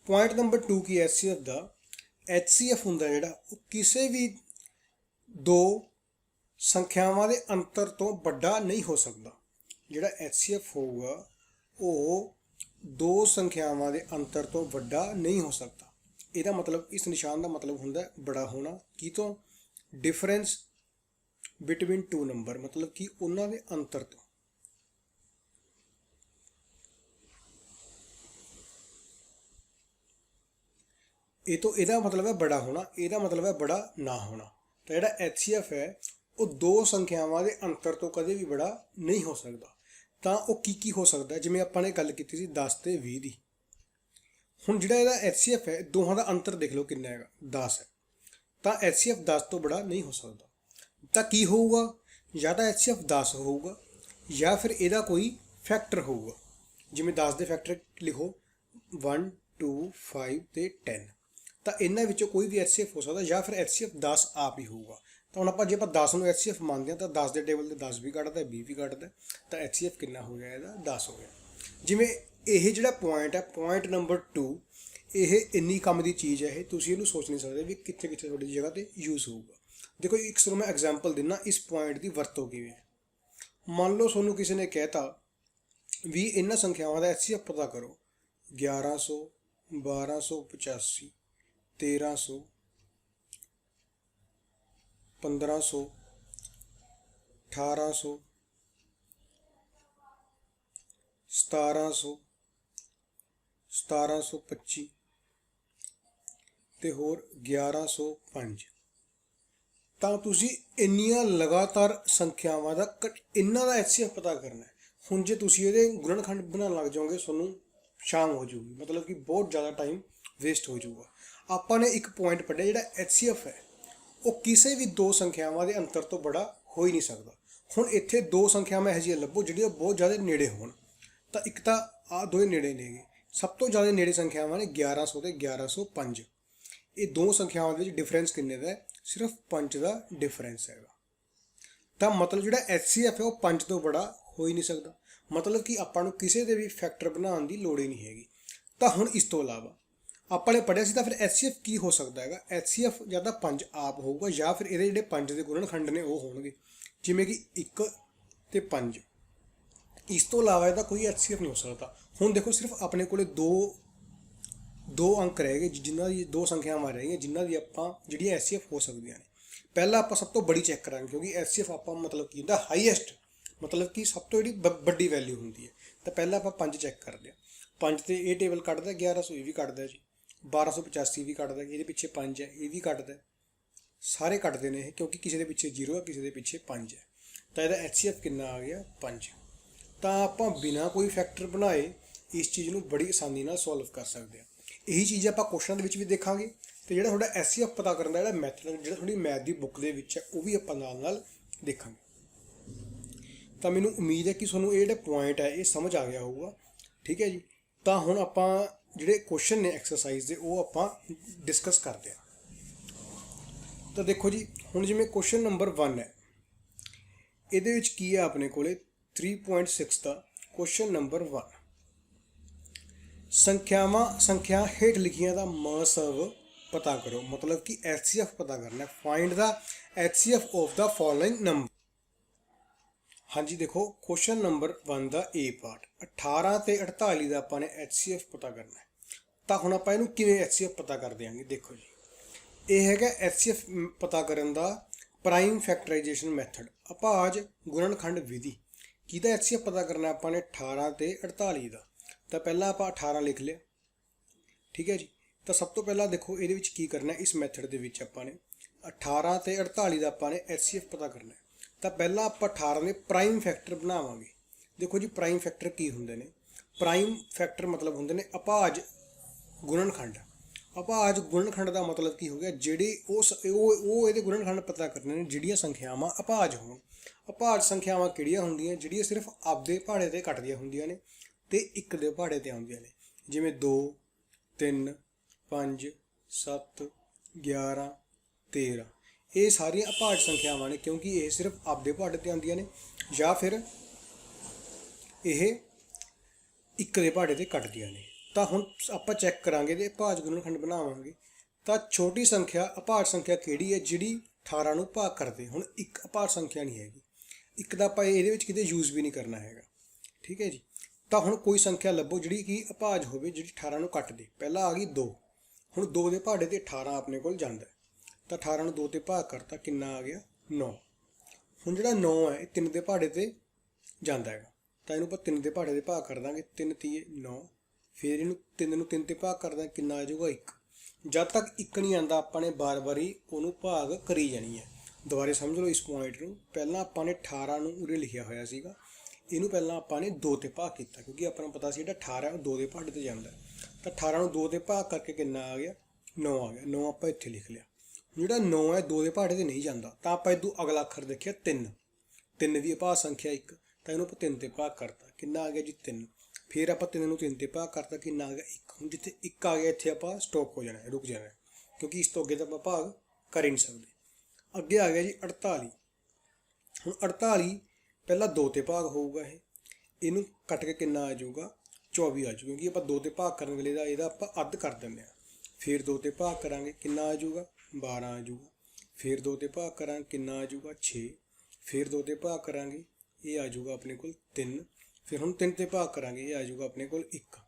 ਪੁਆਇੰਟ ਨੰਬਰ 2 ਕੀ HCF ਦਾ, HCF ਹੁੰਦਾ ਜਿਹੜਾ ਉਹ ਕਿਸੇ ਵੀ ਦੋ ਸੰਖਿਆਵਾਂ ਦੇ ਅੰਤਰ ਤੋਂ ਵੱਡਾ ਨਹੀਂ ਹੋ ਸਕਦਾ। ਜਿਹੜਾ HCF ਹੋਊਗਾ ਉਹ ਦੋ ਸੰਖਿਆਵਾਂ ਦੇ ਅੰਤਰ ਤੋਂ ਵੱਡਾ ਨਹੀਂ ਹੋ ਸਕਦਾ। ਇਹਦਾ ਮਤਲਬ, ਇਸ ਨਿਸ਼ਾਨ ਦਾ ਮਤਲਬ ਹੁੰਦਾ ਬੜਾ ਹੋਣਾ, ਕੀ ਤੋਂ, ਡਿਫਰੈਂਸ ਬਿਟਵੀਨ 2 ਨੰਬਰ, ਮਤਲਬ ਕਿ ਉਹਨਾਂ ਦੇ ਅੰਤਰ ਤੋਂ। ਇਹਦਾ ਮਤਲਬ ਹੈ ਬੜਾ ਹੋਣਾ, ਇਹਦਾ ਮਤਲਬ ਹੈ ਬੜਾ ਨਾ ਹੋਣਾ। ਤਾਂ ਜਿਹੜਾ HCF ਹੈ ਉਹ ਦੋ ਸੰਖਿਆਵਾਂ ਦੇ ਅੰਤਰ ਤੋਂ ਕਦੇ ਵੀ ਬੜਾ ਨਹੀਂ ਹੋ ਸਕਦਾ। ਤਾਂ ਉਹ ਕੀ ਹੋ ਸਕਦਾ, ਜਿਵੇਂ ਆਪਾਂ ਨੇ ਗੱਲ ਕੀਤੀ ਸੀ 10 ਤੇ 20 ਦੀ। ਹੁਣ ਜਿਹੜਾ ਇਹਦਾ HCF ਹੈ ਦੋਹਾਂ ਦਾ ਅੰਤਰ ਦੇਖ ਲਓ ਕਿੰਨਾ ਹੈਗਾ, 10 ਹੈ, ਤਾਂ HCF 10 ਤੋਂ ਬੜਾ ਨਹੀਂ ਹੋ ਸਕਦਾ। ਤਾਂ ਕੀ ਹੋਊਗਾ, ਜਾਂ ਤਾਂ HCF 10 ਹੋਊਗਾ ਜਾਂ ਫਿਰ ਇਹਦਾ ਕੋਈ ਫੈਕਟਰ ਹੋਊਗਾ। ਜਿਵੇਂ 10 ਦੇ ਫੈਕਟਰ ਲਿਖੋ 1 2 5 ਤੇ 10, ਤਾਂ ਇਹਨਾਂ ਵਿੱਚੋਂ ਕੋਈ ਵੀ HCF ਹੋ ਸਕਦਾ, ਜਾਂ ਫਿਰ HCF 10 ਆਪ ਹੀ ਹੋਊਗਾ। ਤਾਂ ਹੁਣ ਜੇ ਆਪਾਂ 10 ਨੂੰ HCF ਮੰਨਦੇ ਹਾਂ ਤਾਂ 10 ਦੇ ਟੇਬਲ ਤੇ 10 ਵੀ ਕੱਢਦਾ, 20 ਵੀ ਕੱਢਦਾ, ਤਾਂ HCF ਕਿੰਨਾ ਹੋ ਗਿਆ ਇਹਦਾ, 10 ਹੋ ਗਿਆ। ਜਿਵੇਂ ਇਹ ਜਿਹੜਾ ਪੁਆਇੰਟ ਹੈ, ਪੁਆਇੰਟ ਨੰਬਰ 2, ਇਹ ਇੰਨੀ ਕੰਮ ਦੀ ਚੀਜ਼ ਹੈ, ਇਹ ਤੁਸੀਂ ਇਹਨੂੰ ਸੋਚ ਨਹੀਂ ਸਕਦੇ ਵੀ ਕਿੱਥੇ ਤੁਹਾਡੀ ਜਗ੍ਹਾ ਤੇ ਯੂਜ਼ ਹੋਊਗਾ। ਦੇਖੋ ਇੱਕ ਤੁਹਾਨੂੰ ਮੈਂ ਐਗਜ਼ਾਮਪਲ ਦਿੰਦਾ ਇਸ ਪੁਆਇੰਟ ਦੀ ਵਰਤੋਂ ਕਿਵੇਂ ਹੈ। ਮੰਨ ਲਓ ਤੁਹਾਨੂੰ ਕਿਸੇ ਨੇ ਕਹਿਤਾ ਵੀ ਇਹਨਾਂ ਸੰਖਿਆਵਾਂ ਦਾ HCF ਪਤਾ ਕਰੋ, 1100 1285 1300 1500 1800 1700 1725 ਤੇ ਹੋਰ 1105। ਤਾਂ ਤੁਸੀਂ ਇੰਨੀਆਂ ਲਗਾਤਾਰ ਸੰਖਿਆਵਾਂ ਦਾ ਇਹਨਾਂ ਦਾ HCF ਪਤਾ ਕਰਨਾ ਹੈ। ਹੁਣ ਜੇ ਤੁਸੀਂ ਇਹਦੇ ਗੁਣਨਖੰਡ ਬਣਾਉਣ ਲੱਗ ਜਾਓਗੇ ਤੁਹਾਨੂੰ ਸ਼ਾਮ ਹੋ ਜਾਊਗੀ, ਮਤਲਬ ਕਿ ਬਹੁਤ ਜ਼ਿਆਦਾ ਟਾਈਮ ਵੇਸਟ ਹੋ ਜਾਊਗਾ। ਆਪਾਂ ਨੇ ਇੱਕ ਪੁਆਇੰਟ ਪੜ੍ਹਿਆ, ਜਿਹੜਾ HCF ਹੈ ਉਹ ਕਿਸੇ ਵੀ ਦੋ ਸੰਖਿਆਵਾਂ ਦੇ ਅੰਤਰ ਤੋਂ ਬੜਾ ਹੋ ਹੀ ਨਹੀਂ ਸਕਦਾ। ਹੁਣ ਇੱਥੇ ਦੋ ਸੰਖਿਆਵਾਂ ਇਹੋ ਜਿਹੀਆਂ ਲੱਭੋ ਜਿਹੜੀਆਂ ਬਹੁਤ ਜ਼ਿਆਦਾ ਨੇੜੇ ਹੋਣ। ਤਾਂ ਇੱਕ ਤਾਂ ਆਹ ਦੋਵੇਂ ਨੇੜੇ ਨੇਗੇ, ਸਭ ਤੋਂ ਜ਼ਿਆਦਾ ਨੇੜੇ ਸੰਖਿਆਵਾਂ ਨੇ 1100 ਤੇ 1105। ਇਹ ਦੋ ਸੰਖਿਆਵਾਂ ਦੇ ਵਿੱਚ ਡਿਫਰੈਂਸ ਕਿੰਨੇ ਦਾ ਹੈ, ਸਿਰਫ 5 ਦਾ ਡਿਫਰੈਂਸ ਹੈਗਾ। ਤਾਂ ਮਤਲਬ ਜਿਹੜਾ HCF ਹੈ ਉਹ 5 ਤੋਂ ਬੜਾ ਹੋ ਹੀ ਨਹੀਂ ਸਕਦਾ। ਮਤਲਬ ਕਿ ਆਪਾਂ ਨੂੰ ਕਿਸੇ ਦੇ ਵੀ ਫੈਕਟਰ ਬਣਾਉਣ ਦੀ ਲੋੜ ਹੀ ਨਹੀਂ ਹੈਗੀ। ਤਾਂ ਹੁਣ ਇਸ ਤੋਂ ਇਲਾਵਾ ਆਪਾਂ ਨੇ ਪੜ੍ਹਿਆ ਸੀ, ਤਾਂ ਫਿਰ HCF ਕੀ ਹੋ ਸਕਦਾ ਹੈਗਾ, HCF ਜਾਂ ਤਾਂ 5 ਆਪ ਹੋਊਗਾ ਜਾਂ ਫਿਰ ਇਹਦੇ ਜਿਹੜੇ 5 ਦੇ ਗੁਣਨਖੰਡ ਨੇ ਉਹ ਹੋਣਗੇ, ਜਿਵੇਂ ਕਿ 1 ਤੇ 5। ਇਸ ਤੋਂ ਇਲਾਵਾ ਇਹਦਾ ਕੋਈ HCF ਨਹੀਂ ਹੋ ਸਕਦਾ। ਹੁਣ ਦੇਖੋ ਸਿਰਫ ਆਪਣੇ ਕੋਲੇ ਦੋ ਅੰਕ ਰਹਿ ਗਏ, ਜਿਨ੍ਹਾਂ ਦੀ ਦੋ ਸੰਖਿਆਵਾਂ ਰਹਿ ਗਈਆਂ ਜਿਨ੍ਹਾਂ ਦੀ ਜਿਹੜੀਆਂ HCF ਹੋ ਸਕਦੀਆਂ ਨੇ। ਪਹਿਲਾਂ ਆਪਾਂ ਸਭ ਤੋਂ ਬੜੀ ਚੈੱਕ ਕਰਾਂਗੇ, ਕਿਉਂਕਿ HCF ਆਪਾਂ ਮਤਲਬ ਕੀ ਹੁੰਦਾ, ਹਾਈਐਸਟ, ਮਤਲਬ ਕਿ ਸਭ ਤੋਂ ਜਿਹੜੀ ਵੱਡੀ ਵੈਲਿਊ ਹੁੰਦੀ ਹੈ। ਤਾਂ ਪਹਿਲਾਂ ਆਪਾਂ 5 ਚੈੱਕ ਕਰਦੇ ਹਾਂ। 5 ਤੇ ਇਹ ਟੇਬਲ ਕੱਢਦਾ, 1100 ਇਹ ਵੀ ਕੱਢਦਾ ਜੀ, 1285 ਵੀ ਕੱਢਦਾ, ਇਹਦੇ ਪਿੱਛੇ 5 ਹੈ, ਇਹ ਵੀ ਕੱਢਦਾ, ਸਾਰੇ ਕੱਢਦੇ ਨੇ ਇਹ, ਕਿਉਂਕਿ ਕਿਸੇ ਦੇ ਪਿੱਛੇ 0 ਹੈ, ਕਿਸੇ ਦੇ ਪਿੱਛੇ 5 ਹੈ। ਤਾਂ ਇਹਦਾ HCF ਕਿੰਨਾ ਆ ਗਿਆ, 5। ਤਾਂ ਆਪਾਂ ਬਿਨਾਂ ਕੋਈ ਫੈਕਟਰ ਬਣਾਏ ਇਸ ਚੀਜ਼ ਨੂੰ ਬੜੀ ਆਸਾਨੀ ਨਾਲ ਸੋਲਵ ਕਰ ਸਕਦੇ ਹਾਂ। ਇਹੀ ਚੀਜ਼ ਆਪਾਂ ਕੁਐਸਚਨ ਦੇ ਵਿੱਚ ਵੀ ਦੇਖਾਂਗੇ ਤੇ ਜਿਹੜਾ ਤੁਹਾਡਾ HCF ਪਤਾ ਕਰਨ ਦਾ ਜਿਹੜਾ ਮੈਥਡ ਜਿਹੜਾ ਤੁਹਾਡੀ ਮੈਥ ਦੀ ਬੁੱਕ ਦੇ ਵਿੱਚ ਹੈ ਉਹ ਵੀ ਆਪਾਂ ਨਾਲ ਦੇਖਾਂਗੇ। ਤਾਂ ਮੈਨੂੰ ਉਮੀਦ ਹੈ ਕਿ ਤੁਹਾਨੂੰ ਇਹ ਜਿਹੜੇ ਪੁਆਇੰਟ ਹੈ ਇਹ ਸਮਝ ਆ ਗਿਆ ਹੋਊਗਾ। ਠੀਕ ਹੈ ਜੀ। ਤਾਂ ਹੁਣ ਆਪਾਂ ਜਿਹੜੇ ਕੁਐਸਚਨ ਨੇ ਐਕਸਰਸਾਈਜ਼ ਦੇ ਉਹ ਆਪਾਂ ਡਿਸਕਸ ਕਰਦੇ ਹਾਂ। ਤਾਂ ਦੇਖੋ ਜੀ, ਹੁਣ ਜਿਵੇਂ ਕੁਐਸਚਨ ਨੰਬਰ 1 ਹੈ, ਇਹਦੇ ਵਿੱਚ ਕੀ ਹੈ ਆਪਣੇ ਕੋਲੇ 3.6 ਦਾ ਕੁਐਸਚਨ ਨੰਬਰ 1, ਸੰਖਿਆ ਹੇਠ ਲਿਖੀਆਂ ਦਾ ਮਹੱਤਵ ਪਤਾ ਕਰੋ। ਮਤਲਬ ਕਿ HCF ਪਤਾ ਕਰਨਾ ਹੈ। Find the HCF of the following number. ਹਾਂਜੀ ਦੇਖੋ, question number 1 the A part 18 ਤੇ 48 ਦਾ ਆਪਾਂ ਨੇ HCF ਪਤਾ ਕਰਨਾ ਹੈ। ਤਾਂ ਹੁਣ ਆਪਾਂ ਇਹਨੂੰ ਕਿਵੇਂ HCF ਪਤਾ ਕਰ ਦਿਆਂਗੇ। ਦੇਖੋ ਜੀ, ਇਹ ਹੈਗਾ HCF ਪਤਾ ਕਰਨ ਦਾ ਪ੍ਰਾਈਮ ਫੈਕਟਰਾਈਜੇਸ਼ਨ ਮੈਥਡ, ਅਭਾਜ ਗੁਣਨਖੰਡ ਵਿਧੀ। ਕਿਹਦਾ HCF ਪਤਾ ਕਰਨਾ ਆਪਾਂ ਨੇ 18 ਤੇ 48 ਦਾ। ਤਾਂ ਪਹਿਲਾਂ ਆਪਾਂ 18 ਲਿਖ ਲਿਆ। ਠੀਕ ਹੈ ਜੀ। ਤਾਂ ਸਭ ਤੋਂ ਪਹਿਲਾਂ ਦੇਖੋ ਇਹਦੇ ਵਿੱਚ ਕੀ ਕਰਨਾ, ਇਸ ਮੈਥਡ ਦੇ ਵਿੱਚ ਆਪਾਂ ਨੇ 18 ਤੇ 48 ਦਾ ਆਪਾਂ ਨੇ HCF ਪਤਾ ਕਰਨਾ ਹੈ। ਤਾਂ ਪਹਿਲਾਂ ਆਪਾਂ 18 ਦੇ ਪ੍ਰਾਈਮ ਫੈਕਟਰ ਬਣਾਵਾਂਗੇ। ਦੇਖੋ ਜੀ, ਪ੍ਰਾਈਮ ਫੈਕਟਰ ਕੀ ਹੁੰਦੇ ਨੇ? ਪ੍ਰਾਈਮ ਫੈਕਟਰ ਮਤਲਬ ਹੁੰਦੇ ਨੇ ਅਭਾਜ ਗੁਣਨਖੰਡ। ਅਭਾਜ ਗੁਣਨਖੰਡ ਦਾ ਮਤਲਬ ਕੀ ਹੋ ਗਿਆ? ਜਿਹੜੇ ਉਹ ਇਹਦੇ ਗੁਣਨਖੰਡ ਪਤਾ ਕਰਨੇ ਨੇ ਜਿਹੜੀਆਂ ਸੰਖਿਆਵਾਂ ਅਭਾਜ ਹੋਣ। ਅਭਾਜ ਸੰਖਿਆਵਾਂ ਕਿਹੜੀਆਂ ਹੁੰਦੀਆਂ? ਜਿਹੜੀਆਂ ਸਿਰਫ ਆਪਦੇ ਪਹਾੜੇ ਤੇ ਘਟਦੀਆਂ ਹੁੰਦੀਆਂ ਨੇ ਤੇ ਇੱਕ ਦੇ ਪਹਾੜੇ ਤੇ ਆਉਂਦੀਆਂ ਨੇ, ਜਿਵੇਂ 2 3 5 7 11 13। ਇਹ ਸਾਰੀਆਂ ਅਭਾਜ ਸੰਖਿਆਵਾਂ ਨੇ ਕਿਉਂਕਿ ਇਹ ਸਿਰਫ ਆਪਦੇ ਪਹਾੜੇ ਤੇ ਆਉਂਦੀਆਂ ਨੇ ਜਾਂ ਫਿਰ ਇਹ ਇੱਕ ਦੇ ਪਹਾੜੇ ਤੇ ਕੱਟਦੀਆਂ ਨੇ। ਤਾਂ ਹੁਣ ਆਪਾਂ ਚੈੱਕ ਕਰਾਂਗੇ ਤੇ ਅਭਾਜ ਗੁਣਨਖੰਡ ਬਣਾਵਾਂਗੇ। ਤਾਂ ਛੋਟੀ ਸੰਖਿਆ ਅਭਾਜ ਸੰਖਿਆ ਕਿਹੜੀ ਹੈ? ਜਿਹੜੀ 18 ਨੂੰ ਭਾਗ ਕਰਦੇ। ਹੁਣ ਇੱਕ ਅਭਾਜ ਸੰਖਿਆ ਨਹੀਂ ਹੈਗੀ, ਇੱਕ ਦਾ ਆਪਾਂ ਇਹਦੇ ਵਿੱਚ ਕਿਤੇ ਯੂਜ਼ ਵੀ ਨਹੀਂ ਕਰਨਾ ਹੈਗਾ। ਠੀਕ ਹੈ ਜੀ। ਤਾਂ ਹੁਣ ਕੋਈ ਸੰਖਿਆ ਲੱਭੋ ਜਿਹੜੀ ਕਿ ਅਭਾਜ ਹੋਵੇ, ਜਿਹੜੀ 18 ਨੂੰ ਕੱਟ ਦੇ। ਪਹਿਲਾਂ ਆ ਗਈ 2। ਹੁਣ 2 ਦੇ ਪਹਾੜੇ ਤੇ 18 ਆਪਣੇ ਕੋਲ ਜਾਂਦਾ। ਤਾਂ 18 ਨੂੰ 2 ਤੇ ਭਾਗ ਕਰਤਾ, ਕਿੰਨਾ ਆ ਗਿਆ? 9। ਹੁਣ ਜਿਹੜਾ 9 ਹੈ ਇਹ 3 ਦੇ ਪਹਾੜੇ ਤੇ ਜਾਂਦਾ ਹੈਗਾ। ਤਾਂ ਇਹਨੂੰ ਆਪਾਂ 3 ਦੇ ਪਹਾੜੇ ਤੇ ਭਾਗ ਕਰ ਦਾਂਗੇ। 3 ਤੀਏ 9। ਫਿਰ ਇਹਨੂੰ 3 ਨੂੰ 3 ਤੇ ਭਾਗ ਕਰ ਦਾਂਗੇ, ਕਿੰਨਾ ਆ ਜਾਊਗਾ? 1। ਜਦ ਤੱਕ 1 ਨਹੀਂ ਆਉਂਦਾ ਆਪਾਂ ਨੇ ਬਾਰ-ਬਾਰ ਹੀ ਉਹਨੂੰ ਭਾਗ ਕਰੀ ਜਾਣੀ ਹੈ। ਦੁਬਾਰੇ ਸਮਝ ਲਓ ਇਸ ਪੁਆਇੰਟ ਨੂੰ। ਪਹਿਲਾਂ ਆਪਾਂ ਨੇ 18 ਨੂੰ ਉਰੇ ਲਿਖਿਆ ਹੋਇਆ ਸੀਗਾ, ਇਹਨੂੰ ਪਹਿਲਾਂ ਆਪਾਂ ਨੇ 2 ਤੇ ਭਾਗ ਕੀਤਾ ਕਿਉਂਕਿ ਆਪਾਂ ਨੂੰ ਪਤਾ ਸੀ ਜਿਹੜਾ 18 ਉਹ 2 ਦੇ ਪਹਾੜੇ ਤੇ ਜਾਂਦਾ। ਤਾਂ 18 ਨੂੰ 2 ਤੇ ਭਾਗ ਕਰਕੇ ਕਿੰਨਾ ਆ ਗਿਆ? 9 ਆ ਗਿਆ। 9 ਆਪਾਂ ਇੱਥੇ ਲਿਖ ਲਿਆ। ਜਿਹੜਾ 9 ਹੈ 2 ਦੇ ਪਹਾੜੇ ਤੇ ਨਹੀਂ ਜਾਂਦਾ। ਤਾਂ ਆਪਾਂ ਇਦੋਂ ਅਗਲਾ ਅੱਖਰ ਦੇਖਿਆ 3। 3 ਵੀ ਅਭਾਜ ਸੰਖਿਆ 1। ਤਾਂ ਇਹਨੂੰ ਆਪਾਂ 3 ਤੇ ਭਾਗ ਕਰਤਾ, ਕਿੰਨਾ ਆ ਗਿਆ ਜੀ? 3। ਫਿਰ ਆਪਾਂ 3 ਨੂੰ 3 ਤੇ ਭਾਗ ਕਰਤਾ, ਕਿੰਨਾ ਆ ਗਿਆ? 1। ਹੁਣ ਜਿੱਥੇ 1 ਆ ਗਿਆ ਇੱਥੇ ਆਪਾਂ ਸਟਾਪ ਹੋ ਜਾਣਾ, ਰੁਕ ਜਾਣਾ, ਕਿਉਂਕਿ ਇਸ ਤੋਂ ਅੱਗੇ ਤਾਂ ਆਪਾਂ ਭਾਗ ਕਰ ਹੀ ਨਹੀਂ ਸਕਦੇ। ਅੱਗੇ ਆ ਗਿਆ ਜੀ 48। ਹੁਣ 48 ਪਹਿਲਾਂ 2 ਤੇ ਭਾਗ ਹੋਊਗਾ, ਇਹਨੂੰ ਕੱਟ ਕੇ ਕਿੰਨਾ ਆ ਜਾਊਗਾ? 24 ਆ ਜਾਊਗਾ, ਕਿਉਂਕਿ ਆਪਾਂ 2 ਤੇ ਭਾਗ ਕਰਨ ਵੇਲੇ ਦਾ ਇਹਦਾ ਆਪਾਂ ਅੱਧ ਕਰ ਦਿੰਦੇ ਹਾਂ। ਫਿਰ 2 ਤੇ ਭਾਗ ਕਰਾਂਗੇ, ਕਿੰਨਾ ਆ ਜਾਊਗਾ? 12 ਆ ਜਾਊਗਾ। ਫਿਰ 2 ਤੇ ਭਾਗ ਕਰਾਂਗੇ, ਕਿੰਨਾ ਆ ਜਾਊਗਾ? 6। ਫਿਰ 2 ਤੇ ਭਾਗ ਕਰਾਂਗੇ, ਇਹ ਆ ਜਾਊਗਾ ਆਪਣੇ ਕੋਲ 3। ਫਿਰ ਹੁਣ 3 ਤੇ ਭਾਗ ਕਰਾਂਗੇ, ਇਹ ਆ ਜਾਊਗਾ ਆਪਣੇ ਕੋਲ 1।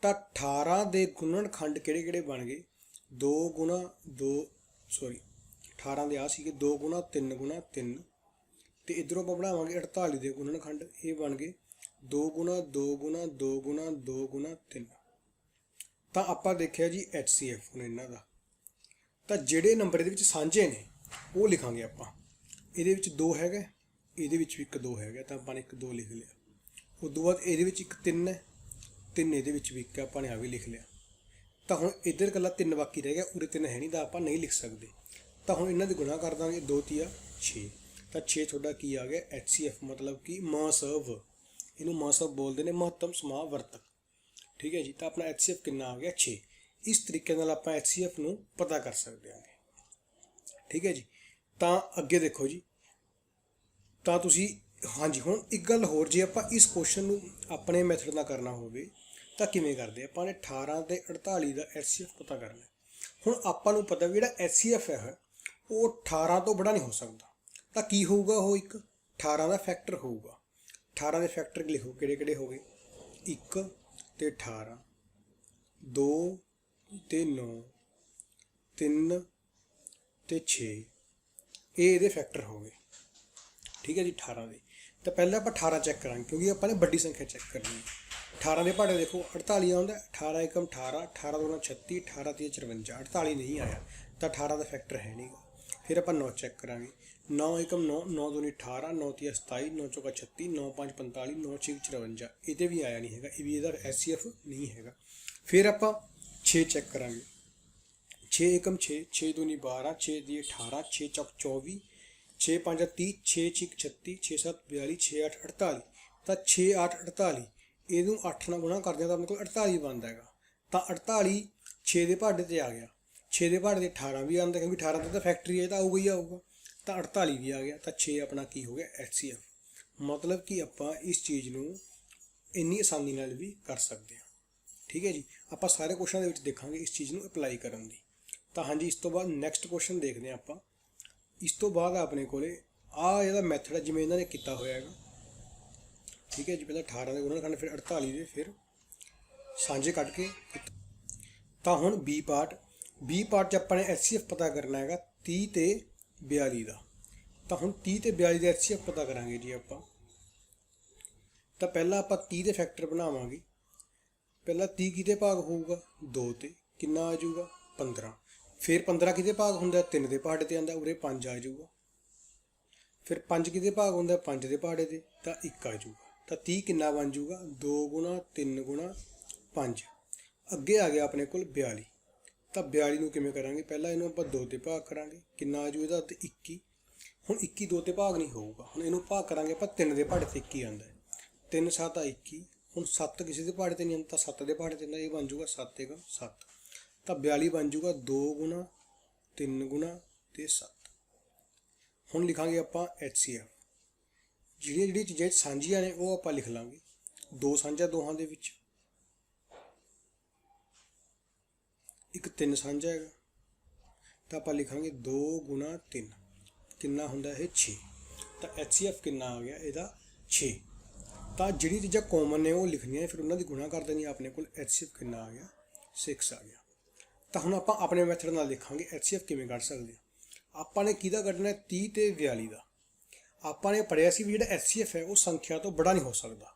ਤਾਂ 18 ਦੇ ਗੁਣਨਖੰਡ ਕਿਹੜੇ ਕਿਹੜੇ ਬਣ ਗਏ? 2 ਗੁਣਾ 2 ਸੌਰੀ 18 ਦੇ ਆ ਸੀਗੇ 2 ਗੁਣਾ 3 ਗੁਣਾ 3। ਤੇ ਇੱਧਰੋਂ ਆਪਾਂ ਬਣਾਵਾਂਗੇ 48 ਦੇ ਗੁਣਨਖੰਡ, ਇਹ ਬਣ ਗਏ 2 ਗੁਣਾ 2 ਗੁਣਾ 2 ਗੁਣਾ 2 ਗੁਣਾ 3। ਤਾਂ ਆਪਾਂ ਦੇਖਿਆ ਜੀ HCF ਹੁਣ ਇਹਨਾਂ ਦਾ। ਤਾਂ ਜਿਹੜੇ ਨੰਬਰ ਇਹਦੇ ਵਿੱਚ ਸਾਂਝੇ ਨੇ ਉਹ ਲਿਖਾਂਗੇ ਆਪਾਂ। ਇਹਦੇ ਵਿੱਚ 2 ਹੈਗਾ, ਇਹਦੇ ਵਿੱਚ ਵੀ ਇੱਕ 2 ਹੈਗਾ, ਤਾਂ ਆਪਾਂ ਨੇ ਇੱਕ 2 ਲਿਖ ਲਿਆ। ਉਸ ਤੋਂ ਬਾਅਦ ਇਹਦੇ ਵਿੱਚ ਇੱਕ 3 ਹੈ, 3 ਇਹਦੇ ਵਿੱਚ ਵੀ ਇੱਕ ਆਪਾਂ ਨੇ ਆ ਵੀ ਲਿਖ ਲਿਆ। ਤਾਂ ਹੁਣ ਇੱਧਰ ਇਕੱਲਾ 3 ਬਾਕੀ ਰਹਿ ਗਿਆ, ਉਰੇ 3 ਹੈ ਨਹੀਂ ਤਾਂ ਆਪਾਂ ਨਹੀਂ ਲਿਖ ਸਕਦੇ। ਤਾਂ ਹੁਣ ਇਹਨਾਂ ਦੇ ਗੁਣਾ ਕਰ ਦਾਂਗੇ, 2 ਤੀਆ 6। ਤਾਂ 6 ਤੁਹਾਡਾ ਕੀ ਆ ਗਿਆ? HCF ਮਤਲਬ ਕਿ ਮਹੱਤਵ। ਇਹਨੂੰ ਮਹੱਤਵ ਬੋਲਦੇ ਨੇ, ਮਹੱਤਮ ਸਮਾਵਰਤਕ। ਠੀਕ ਹੈ ਜੀ। ਤਾਂ ਆਪਣਾ HCF ਕਿੰਨਾ ਆ ਗਿਆ? 6। ਇਸ ਤਰੀਕੇ ਨਾਲ ਆਪਾਂ HCF ਨੂੰ ਪਤਾ ਕਰ ਸਕਦੇ ਹਾਂ। ਠੀਕ ਹੈ ਜੀ। ਤਾਂ ਅੱਗੇ ਦੇਖੋ ਜੀ, ਤਾਂ ਤੁਸੀਂ ਹਾਂਜੀ ਹੁਣ ਇੱਕ ਗੱਲ ਹੋਰ, ਜੇ ਆਪਾਂ ਇਸ ਕੁਐਸਚਨ ਨੂੰ ਆਪਣੇ ਮੈਥਡ ਨਾਲ ਕਰਨਾ ਹੋਵੇ ਤਾਂ ਕਿਵੇਂ ਕਰਦੇ? ਆਪਾਂ ਨੇ 18 ਤੇ 48 ਦਾ HCF ਪਤਾ ਕਰਨਾ। ਹੁਣ ਆਪਾਂ ਨੂੰ ਪਤਾ ਵੀ ਜਿਹੜਾ HCF ਹੈ ਉਹ 18 ਤੋਂ ਬੜਾ ਨਹੀਂ ਹੋ ਸਕਦਾ। ਤਾਂ ਕੀ ਹੋਊਗਾ? ਉਹ ਇੱਕ 18 ਦਾ ਫੈਕਟਰ ਹੋਊਗਾ। 18 ਦੇ ਫੈਕਟਰ ਲਿਖੋ ਕਿਹੜੇ ਕਿਹੜੇ ਹੋ ਗਏ? 1 ਤੇ 18, 2 ਤੇ 9, 3 ਤੇ 6। ਇਹ ਇਹਦੇ ਫੈਕਟਰ ਹੋ ਗਏ। ਠੀਕ ਹੈ ਜੀ। 18 ਦੇ ਤਾਂ ਪਹਿਲਾਂ ਆਪਾਂ 18 ਚੈੱਕ ਕਰਾਂਗੇ ਕਿਉਂਕਿ ਆਪਾਂ ਨੇ ਵੱਡੀ ਸੰਖਿਆ ਚੈੱਕ ਕਰਨੀ ਹੈ। 18 ਦੇ ਪਹਾੜੇ ਦੇਖੋ 48 ਆਉਂਦਾ, 18 ਏਕਮ 18, 18 ਦੂਣਾ 36, 18 ਤੀਆ 54। 48 ਨਹੀਂ ਆਇਆ ਤਾਂ 18 ਦਾ ਫੈਕਟਰ ਹੈ ਨਹੀਂਗਾ। ਫਿਰ ਆਪਾਂ 9 ਚੈੱਕ ਕਰਾਂਗੇ। 9 ਏਕਮ 9, 9 ਦੂਣੀ 18, 9 ਤੀਆ 27, 9 ਚੌਕਾ 36, 9 ਪੰਜ 45, 9 ਛੇ 54। ਇਹਦੇ ਵੀ ਆਇਆ ਨਹੀਂ ਹੈਗਾ, ਇਹ ਵੀ ਇਹਦਾ HCF ਨਹੀਂ ਹੈਗਾ। ਫਿਰ ਆਪਾਂ 6 ਚੈੱਕ ਕਰਾਂਗੇ। 6 एकम 6, 6 दूनी 12, 6 दिए 18, 6 चौक 24, 6 5 30, 6 6 36, 6 7 42, 6 8 48। ਤਾਂ 6 8 48 ਇਹਨੂੰ 8 ਨਾਲ ਗੁਣਾ ਕਰਦੇ ਹਾਂ ਤਾਂ ਆਪਣੇ ਕੋਲ 48 ਬਣਦਾ ਹੈਗਾ। ਤਾਂ 48 6 ਦੇ ਪਹਾੜੇ ਤੇ ਆ ਗਿਆ, 6 ਦੇ ਪਹਾੜੇ ਤੇ 18 ਵੀ ਆਉਂਦਾ ਕਿਉਂਕਿ 18 ਤੇ ਤਾਂ ਫੈਕਟਰੀ ਹੈ ਤਾਂ ਆਊਗਾ ਹੀ ਆਊਗਾ। ਤਾਂ 48 ਵੀ ਆ ਗਿਆ, ਤਾਂ 6 ਆਪਣਾ ਕੀ ਹੋ ਗਿਆ HCF। ਮਤਲਬ ਕਿ ਆਪਾਂ ਇਸ ਚੀਜ਼ ਨੂੰ ਇੰਨੀ ਆਸਾਨੀ ਨਾਲ ਵੀ ਕਰ ਸਕਦੇ ਹਾਂ। ਠੀਕ ਹੈ ਜੀ, ਆਪਾਂ ਸਾਰੇ ਕੁਐਸਚਨਾਂ ਦੇ ਵਿੱਚ ਦੇਖਾਂਗੇ ਇਸ ਚੀਜ਼ ਨੂੰ ਅਪਲਾਈ ਕਰਨ ਦੀ। ਤਾਂ ਹਾਂਜੀ, ਇਸ ਤੋਂ ਬਾਅਦ ਨੈਕਸਟ ਕੁਐਸਚਨ ਦੇਖਦੇ ਹਾਂ ਆਪਾਂ। ਇਸ ਤੋਂ ਬਾਅਦ ਆਪਣੇ ਕੋਲੇ ਆਹ ਇਹਦਾ ਮੈਥਡ ਹੈ ਜਿਵੇਂ ਇਹਨਾਂ ਨੇ ਕੀਤਾ ਹੋਇਆ ਹੈਗਾ। ਠੀਕ ਹੈ ਜੀ, ਪਹਿਲਾਂ 18 ਦੇ ਗੁਣਨਖੰਡ, ਫਿਰ 48 ਦੇ, ਫਿਰ ਸਾਂਝੇ ਕੱਢ ਕੇ। ਤਾਂ ਹੁਣ ਬੀ ਪਾਰਟ 'ਚ ਆਪਾਂ ਨੇ HCF ਪਤਾ ਕਰਨਾ ਹੈਗਾ 30 ਤੇ 42 ਦਾ। ਤਾਂ ਹੁਣ 30 ਤੇ 42 ਦਾ HCF ਪਤਾ ਕਰਾਂਗੇ ਜੀ ਆਪਾਂ। ਤਾਂ ਪਹਿਲਾਂ ਆਪਾਂ 30 ਦੇ ਫੈਕਟਰ ਬਣਾਵਾਂਗੇ। ਪਹਿਲਾਂ 30 ਕਿਹਦੇ ਭਾਗ ਹੋਊਗਾ 2 ਤੇ, ਕਿੰਨਾ ਆ ਜਾਊਗਾ 15। ਫਿਰ 15 ਕਿਹਦੇ ਭਾਗ ਹੁੰਦਾ 3 ਦੇ ਪਹਾੜੇ ਤੇ ਆਉਂਦਾ, ਉਰੇ 5 ਆ ਜਾਊਗਾ। ਫਿਰ 5 ਕਿਹਦੇ ਭਾਗ ਹੁੰਦਾ 5 ਦੇ ਪਹਾੜੇ ਤੇ, ਤਾਂ 1 ਆ ਜਾਊਗਾ। ਤਾਂ 30 ਕਿੰਨਾ ਬਣ ਜਾਊਗਾ 2 ਗੁਣਾ 3 ਗੁਣਾ 5। ਅੱਗੇ ਆ ਗਿਆ ਆਪਣੇ ਕੋਲ 42। ਤਾਂ 42 ਨੂੰ ਕਿਵੇਂ ਕਰਾਂਗੇ, ਪਹਿਲਾਂ ਇਹਨੂੰ ਆਪਾਂ 2 ਤੇ ਭਾਗ ਕਰਾਂਗੇ, ਕਿੰਨਾ ਆ ਜੂ ਇਹਦਾ ਤੇ 21। ਹੁਣ 21 2 ਤੇ ਭਾਗ ਨਹੀਂ ਹੋਊਗਾ, ਹੁਣ ਇਹਨੂੰ ਭਾਗ ਕਰਾਂਗੇ ਆਪਾਂ 3 ਦੇ ਪਹਾੜੇ ਤੇ, 21 ਆਉਂਦਾ। 3 7 21। ਹੁਣ 7 ਕਿਸੇ ਦੇ ਪਹਾੜੇ ਤੇ ਨਹੀਂ ਆਉਂਦਾ, 7 ਦੇ ਪਹਾੜੇ ਤੇ ਆਉਂਦਾ, ਇਹ ਬਣ ਜੂਗਾ 7 × 7। ਤਾਂ 42 ਬਣ ਜੂਗਾ 2 ਗੁਣਾ 3 ਗੁਣਾ ਤੇ 7। ਹੁਣ ਲਿਖਾਂਗੇ ਆਪਾਂ HCF। ਜਿਹੜੀਆਂ ਚੀਜ਼ਾਂ ਸਾਂਝੀਆਂ ਨੇ ਉਹ ਆਪਾਂ ਲਿਖ ਲਾਂਗੇ। 2 ਸਾਂਝਾ ਦੋਹਾਂ ਦੇ ਵਿੱਚ, ਇੱਕ 3 ਸਾਂਝਾ ਹੈਗਾ, ਤਾਂ ਆਪਾਂ ਲਿਖਾਂਗੇ 2 ਗੁਣਾ 3, ਕਿੰਨਾ ਹੁੰਦਾ ਇਹ 6। ਤਾਂ HCF ਕਿੰਨਾ ਆ ਗਿਆ ਇਹਦਾ 6। ਤਾਂ ਜਿਹੜੀ ਚੀਜ਼ਾਂ ਕਾਮਨ ਨੇ ਉਹ ਲਿਖਣੀਆਂ ਨੇ, ਫਿਰ ਉਹਨਾਂ ਦੀ ਗੁਣਾ ਕਰ ਦੇਣੀ। ਆਪਣੇ ਕੋਲ HCF ਕਿੰਨਾ ਆ ਗਿਆ 6 ਆ ਗਿਆ। ਤਾਂ ਹੁਣ ਆਪਾਂ ਆਪਣੇ ਮੈਥਡ ਨਾਲ ਦੇਖਾਂਗੇ HCF ਕਿਵੇਂ ਕੱਢ ਸਕਦੇ ਹਾਂ। ਆਪਾਂ ਨੇ ਕਿਹਦਾ ਕੱਢਣਾ 30 ਤੇ 42 ਦਾ। ਆਪਾਂ ਨੇ ਪੜ੍ਹਿਆ ਸੀ ਵੀ ਜਿਹੜਾ HCF ਹੈ ਉਹ ਸੰਖਿਆ ਤੋਂ ਬੜਾ ਨਹੀਂ ਹੋ ਸਕਦਾ,